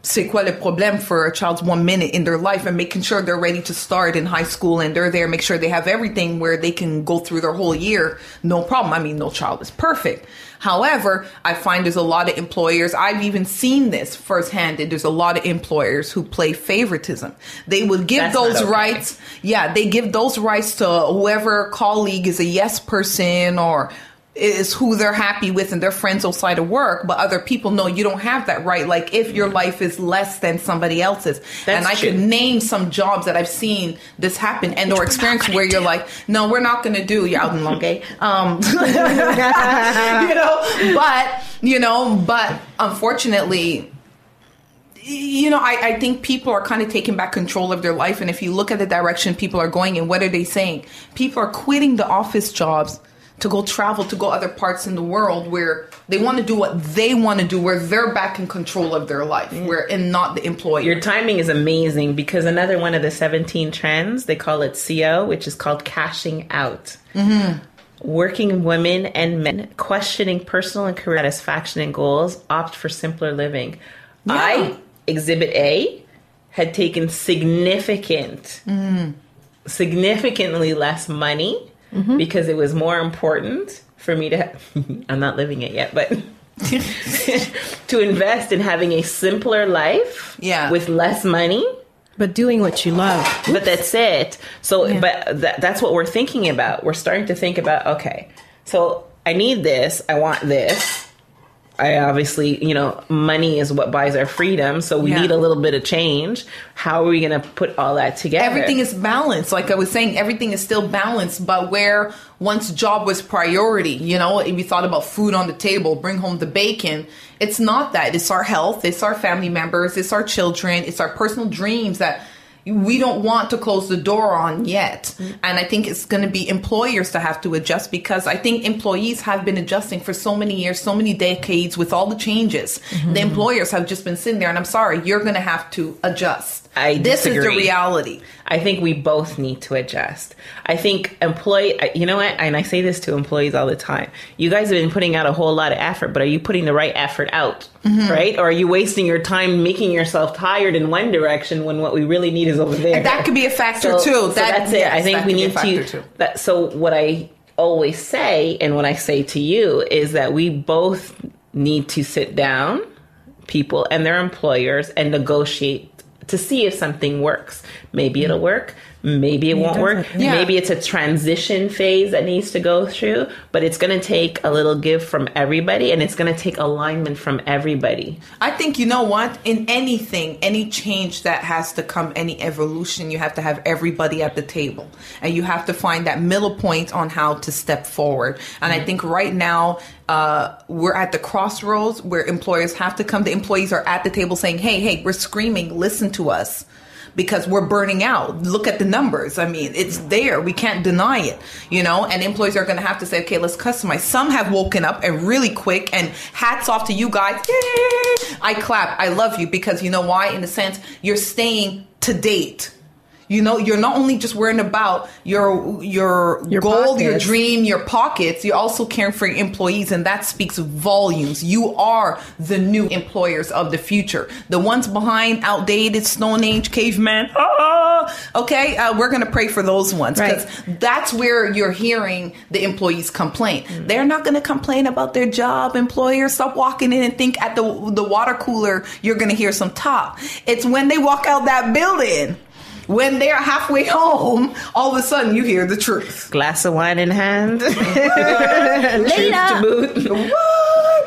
C'est quoi le problème for a child's 1 minute in their life and making sure they're ready to start in high school and they're there, make sure they have everything where they can go through their whole year. No problem. I mean, no child is perfect. However, I find there's a lot of employers, I've even seen this firsthand, and there's a lot of employers who play favoritism. They would give those rights. Yeah, they give those rights to whoever colleague is a yes person or is who they're happy with and their friends outside of work, but other people know you don't have that right. Like if your life is less than somebody else's. And I could name some jobs that I've seen this happen and or experience where you're like, no, we're not going to do you out in Longueuil. But unfortunately, I think people are kind of taking back control of their life. And if you look at the direction people are going in, what are they saying? People are quitting the office jobs to go travel, to go other parts in the world where they want to do what they want to do, where they're back in control of their life, and not the employer. Your timing is amazing because another one of the 17 trends, they call it CO, which is called cashing out. Mm-hmm. Working women and men questioning personal and career satisfaction and goals opt for simpler living. Yeah. I, Exhibit A, had taken significantly less money because it was more important for me to I'm not living it yet, but to invest in having a simpler life with less money. But doing what you love. But that's it. So, but that's what we're thinking about. We're starting to think about, okay, so I need this. I want this. I obviously, money is what buys our freedom. So we need a little bit of change. How are we going to put all that together? Everything is balanced. Like I was saying, everything is still balanced. But where once job was priority, if you thought about food on the table, bring home the bacon. It's not that. It's our health. It's our family members. It's our children. It's our personal dreams that we don't want to close the door on yet. And I think it's going to be employers to have to adjust because I think employees have been adjusting for so many years, so many decades with all the changes. The employers have just been sitting there and I'm sorry, you're going to have to adjust. This is the reality. I think we both need to adjust. I think you know what? And I say this to employees all the time. You guys have been putting out a whole lot of effort, but are you putting the right effort out? Right? Or are you wasting your time making yourself tired in one direction when what we really need is over there? And that could be a factor too. So that's it. I think we need to. So what I always say, and what I say to you, is that we both need to sit down, people and their employers, and negotiate to see if something works. Maybe it'll work. Maybe it won't work. Yeah. Maybe it's a transition phase that needs to go through, but it's going to take a little give from everybody and it's going to take alignment from everybody. I think, you know what? In anything, any change that has to come, any evolution, you have to have everybody at the table and you have to find that middle point on how to step forward. And I think right now, we're at the crossroads where employers have to come. The employees are at the table saying, hey, we're screaming, listen to us. Because we're burning out. Look at the numbers. I mean, it's there. We can't deny it, and employees are going to have to say, okay, let's customize. Some have woken up and really quick, and hats off to you guys. Yay! I clap. I love you because you know why? In a sense, you're staying to date. You're not only just worrying about your goal, pockets. Your dream, your pockets, you're also caring for your employees, and that speaks volumes. You are the new employers of the future. The ones behind, outdated, Stone Age, caveman. Okay, we're going to pray for those ones because that's where you're hearing the employees complain. They're not going to complain about their job. Employers, stop walking in and think at the water cooler you're going to hear some talk. It's when they walk out that building. When they're halfway home, all of a sudden you hear the truth. Glass of wine in hand. Later. To boot.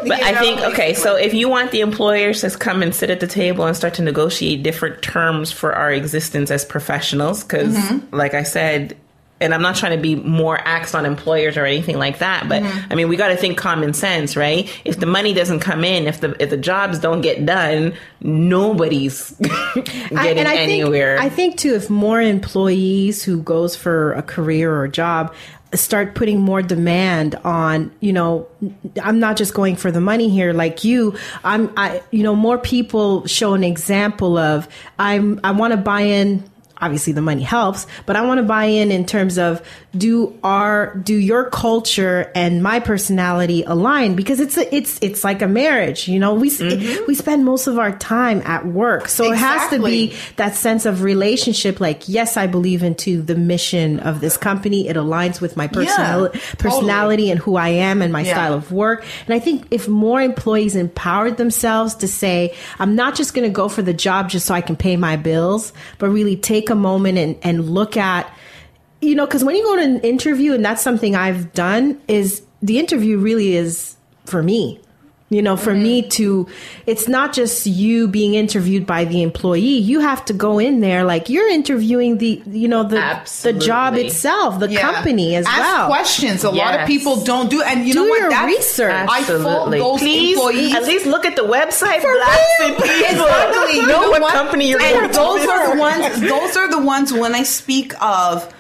But I think, okay, so if you want the employers to come and sit at the table and start to negotiate different terms for our existence as professionals, because like I said, and I'm not trying to be more axed on employers or anything like that, but I mean, we got to think common sense, right? If the money doesn't come in, if the jobs don't get done, nobody's getting anywhere. I think too, if more employees who goes for a career or a job start putting more demand on, I'm not just going for the money here like more people show an example of, I want to buy in. Obviously the money helps, but I want to buy in terms of do your culture and my personality align? Because it's like a marriage, we spend most of our time at work. So It has to be that sense of relationship. Like, yes, I believe into the mission of this company. It aligns with my personality and who I am and my style of work. And I think if more employees empowered themselves to say, I'm not just going to go for the job just so I can pay my bills, but really take a moment and look at, because when you go to an interview, and that's something I've done, is the interview really is for me. For me to, it's not just you being interviewed by the employee. You have to go in there like you're interviewing the job itself, the company as well. Ask questions. A lot of people don't do, and do your research. Absolutely. I fault those employees. At least look at the website. Exactly. Know what company you're going to. Those are the ones when I speak of.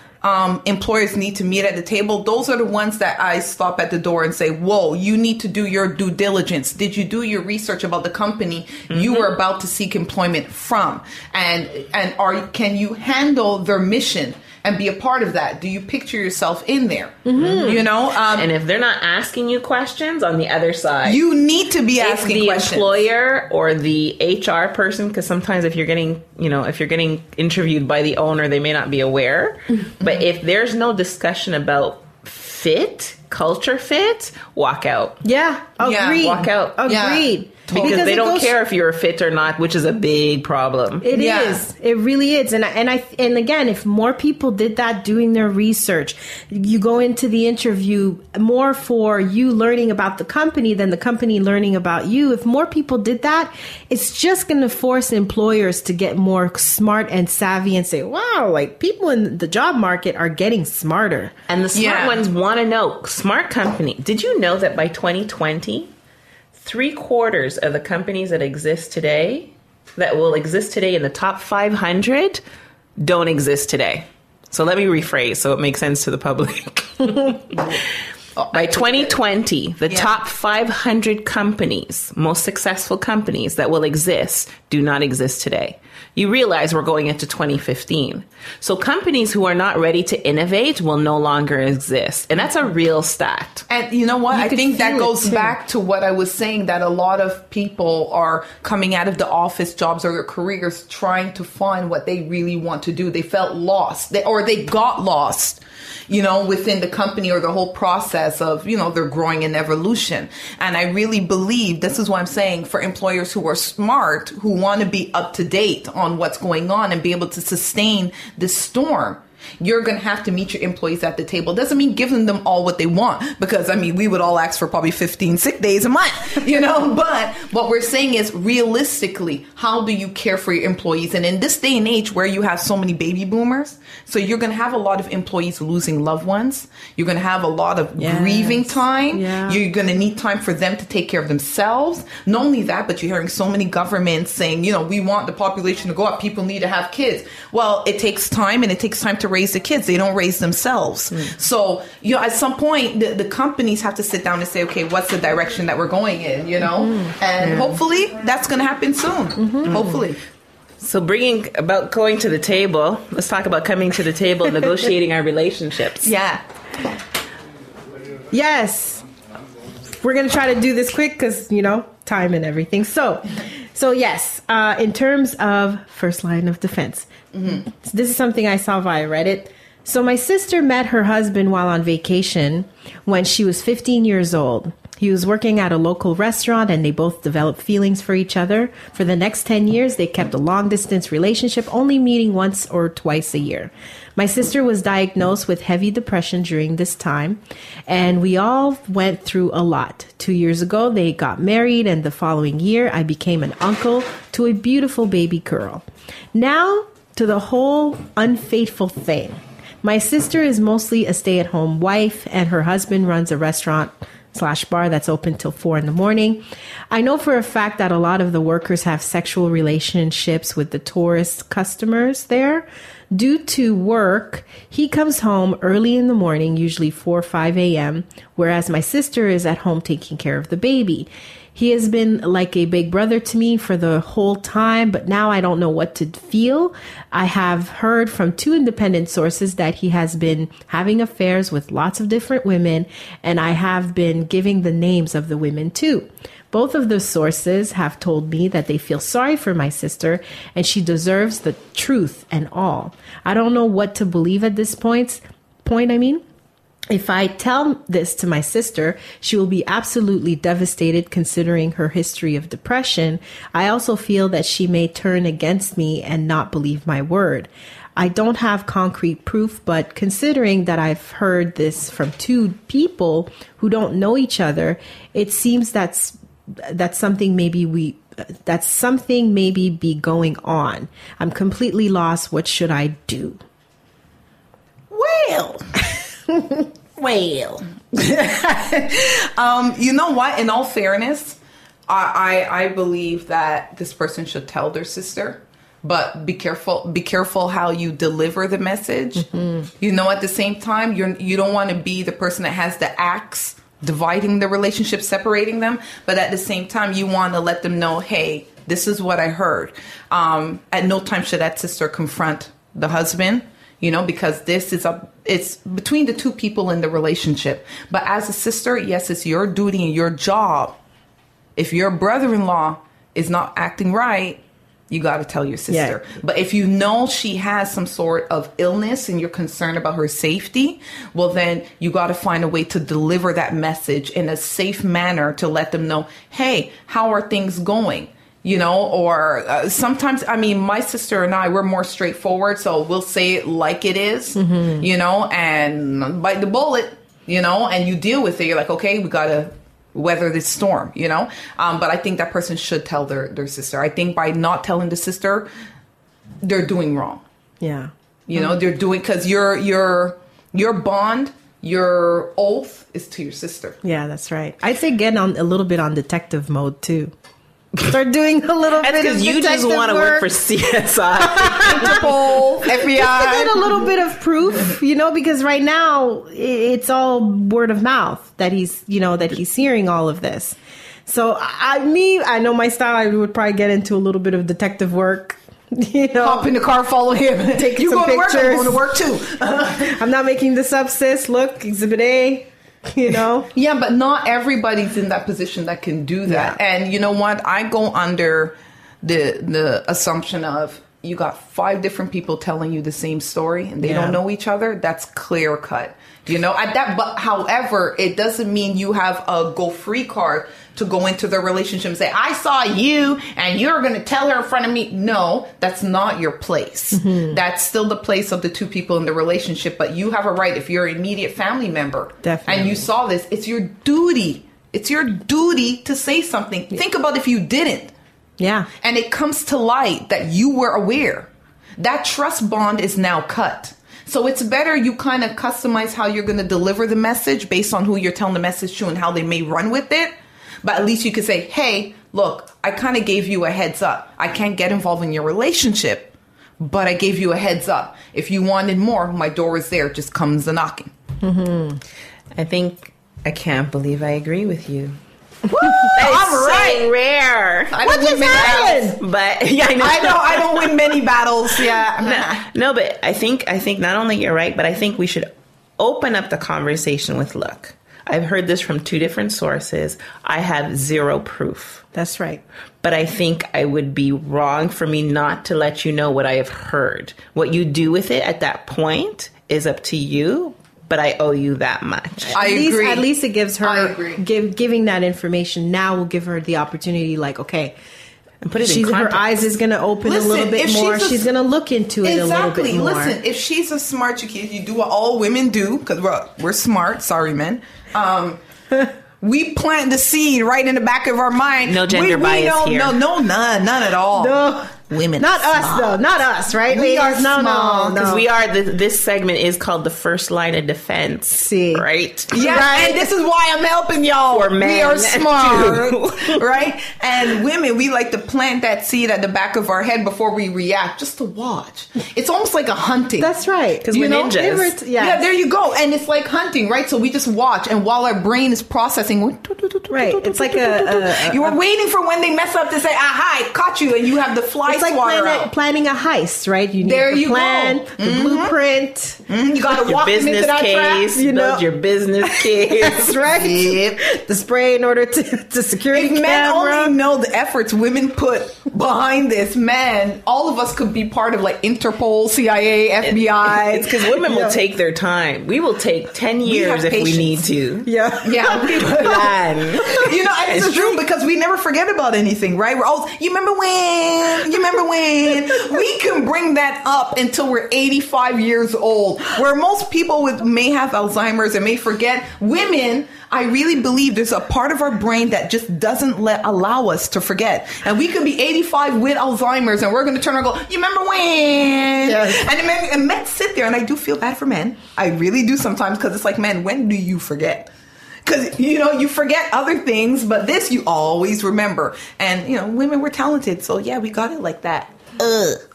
Employers need to meet at the table. Those are the ones that I stop at the door and say, whoa, you need to do your due diligence. Did you do your research about the company you are about to seek employment from? And can you handle their mission and be a part of that? Do you picture yourself in there? And if they're not asking you questions on the other side, you need to be asking questions. The employer or the HR person, because sometimes if you're getting interviewed by the owner, they may not be aware. But if there's no discussion about culture fit, walk out. Yeah, agreed. Walk out. Agreed. Yeah. Because they don't care if you're fit or not, which is a big problem. It is. It really is. And again, if more people did that, doing their research, you go into the interview more for you learning about the company than the company learning about you. If more people did that, it's just going to force employers to get more smart and savvy and say, wow, like people in the job market are getting smarter. And the smart ones want to know. Smart company. Did you know that by 2020, 3/4 of the companies that exist today, that will exist today in the top 500, don't exist today? So let me rephrase so it makes sense to the public. By 2020, the top 500 companies, most successful companies that will exist, do not exist today. You realize we're going into 2015. So companies who are not ready to innovate will no longer exist. And that's a real stat. And you know what? I think that goes back to what I was saying, that a lot of people are coming out of the office jobs or their careers trying to find what they really want to do. They felt lost or they got lost, within the company or the whole process of, their growing and evolution. And I really believe, this is what I'm saying, for employers who are smart, who want to be up to date on what's going on and be able to sustain this storm, you're going to have to meet your employees at the table. Doesn't mean giving them all what they want, because we would all ask for probably 15 sick days a month, but what we're saying is, realistically, how do you care for your employees? And in this day and age where you have so many baby boomers, so you're going to have a lot of employees losing loved ones. You're going to have a lot of grieving time. Yeah. You're going to need time for them to take care of themselves. Not only that, but you're hearing so many governments saying, we want the population to go up. People need to have kids. Well, it takes time, and it takes time to raise the kids. They don't raise themselves. So, at some point, the companies have to sit down and say, okay, what's the direction that we're going in, And hopefully that's going to happen soon. Hopefully. So going to the table, let's talk about coming to the table and negotiating our relationships. Yeah. Yes. We're going to try to do this quick because, time and everything. So yes, in terms of first line of defense, this is something I saw via Reddit. So my sister met her husband while on vacation when she was 15 years old. He was working at a local restaurant and they both developed feelings for each other. For the next 10 years, they kept a long-distance relationship, only meeting once or twice a year. My sister was diagnosed with heavy depression during this time, and we all went through a lot. 2 years ago, they got married, and the following year, I became an uncle to a beautiful baby girl. Now, to the whole unfaithful thing. My sister is mostly a stay-at-home wife, and her husband runs a restaurant/bar that's open till 4 a.m. I know for a fact that a lot of the workers have sexual relationships with the tourist customers there. Due to work, he comes home early in the morning, usually 4 or 5 a.m., whereas my sister is at home taking care of the baby. He has been like a big brother to me for the whole time, but now I don't know what to feel. I have heard from 2 independent sources that he has been having affairs with lots of different women, and I have been giving the names of the women too. Both of the sources have told me that they feel sorry for my sister and she deserves the truth and all. I don't know what to believe at this point. If I tell this to my sister, she will be absolutely devastated considering her history of depression. I also feel that she may turn against me and not believe my word. I don't have concrete proof, but considering that I've heard this from 2 people who don't know each other, it seems that's something maybe be going on. I'm completely lost. What should I do? Well, you know what? In all fairness, I believe that this person should tell their sister, but be careful how you deliver the message. Mm-hmm. You know, at the same time, you don't want to be the person that has the axe dividing the relationship, separating them, but at the same time, you want to let them know, hey, this is what I heard. At no time should that sister confront the husband, you know, because it's between the 2 people in the relationship. But as a sister, yes, it's your duty and your job. If your brother-in-law is not acting right, you got to tell your sister. Yeah. But if you know she has some sort of illness and you're concerned about her safety, well, then you got to find a way to deliver that message in a safe manner to let them know, hey, how are things going? You know, or sometimes, I mean, my sister and I, we're more straightforward. So we'll say it like it is, mm-hmm. you know, and bite the bullet, you know, and you deal with it. You're like, okay, we got to weather this storm, you know. But I think that person should tell their sister. I think by not telling the sister, they're doing wrong. Yeah. You know, they're doing, because your bond, your oath is to your sister. Yeah, that's right. I think get on a little bit on detective mode too. Start doing a little bit of detective you just want to work for CSI, Interpol, FBI. Just to get a little bit of proof, you know, because right now it's all word of mouth that he's hearing all of this. So I know my style. I would probably get into a little bit of detective work. You know, hop in the car, follow him, take you some go pictures. To work, I'm going to work too. I'm not making this up, sis. Look, Exhibit A. You know? Yeah, but not everybody's in that position that can do that. Yeah. And you know what? I go under the assumption of you got 5 different people telling you the same story and they don't know each other. That's clear cut. You know, but however, it doesn't mean you have a go free card to go into the relationship and say, I saw you and you're going to tell her in front of me. No, that's not your place. Mm-hmm. That's still the place of the 2 people in the relationship. But you have a right, if you're an immediate family member, definitely, and you saw this, it's your duty. It's your duty to say something. Yeah. Think about if you didn't. Yeah. And it comes to light that you were aware. That trust bond is now cut. So it's better you kind of customize how you're going to deliver the message based on who you're telling the message to and how they may run with it. But at least you could say, hey, look, I kind of gave you a heads up. I can't get involved in your relationship, but I gave you a heads up. If you wanted more, my door is there. Just comes a knocking. Mm-hmm. I can't believe I agree with you. Woo! I'm right. So rare. What just happened? But yeah, I don't win many battles. Yeah. No, but I think not only you're right, but I think we should open up the conversation with, look, I've heard this from 2 different sources. I have 0 proof. That's right. But I think I would be wrong for me not to let you know what I have heard. What you do with it at that point is up to you. But I owe you that much. I agree. At least it gives her giving that information now will give her the opportunity. Like, okay, and put it in context. Her eyes is going to open a little bit more. She's going to look into it a little bit more. Listen, if she's a smart chick, you do what all women do because we're smart. Sorry, men. We plant the seed right in the back of our mind. No gender bias here. No, none at all. No. Women. Not us, though. Not us, right? We are no, small. no, Because no. we are, this segment is called the first line of defense. See. Right? Yes, Right. and this is why I'm helping y'all. For men, we are smart, too. right? And women, we like to plant that seed at the back of our head before we react, just to watch. It's almost like a hunting. That's right. Because we're ninjas. Yeah, there you go. And it's like hunting, right? So we just watch, and while our brain is processing, Right. It's like you are waiting for when they mess up to say, "Aha, caught you," and you have the fly It's like swatter out. planning a heist, right? You need There the you plan, go. the blueprint. You got to Your walk them into business that case, trap. you know. build your business case. That's right. Yep. The spray in order to security If men camera. only know the efforts women put behind this, man, all of us could be part of like Interpol, CIA, FBI. It's because women will take their time. We will take 10 years have if we need patience. to. Yeah. Yeah, Plan. you know, and it's true because we never forget about anything, right? We're always, you remember when? We can bring that up until we're 85 years old, where most people may have Alzheimer's and may forget. Women, I really believe there's a part of our brain that just doesn't allow us to forget. And we could be 85 with Alzheimer's and we're going to turn around and go, you remember when? Yes. And men sit there, and I do feel bad for men. I really do sometimes, because it's like, man, when do you forget? Because, you know, you forget other things, but this you always remember. And, you know, women were talented. So, yeah, we got it like that.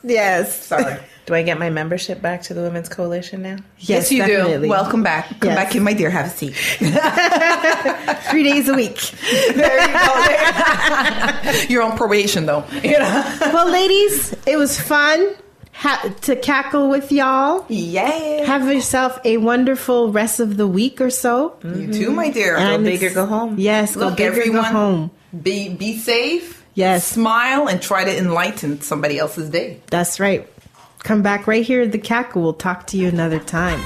Yes. Sorry. Do I get my membership back to the Women's Coalition now? Yes, you definitely. do. Welcome back. Come Yes. back in, my dear. Have a seat. 3 days a week. There you go. You're on probation, though. You know? Well, ladies, it was fun to cackle with y'all. Yeah. Have yourself a wonderful rest of the week or so. You too, my dear. Go And big or it's- go home. Yes, Look, go big or everyone, go home. Be safe. Yes. Smile and try to enlighten somebody else's day. That's right. Come back right here at the Cackle. We'll talk to you another time.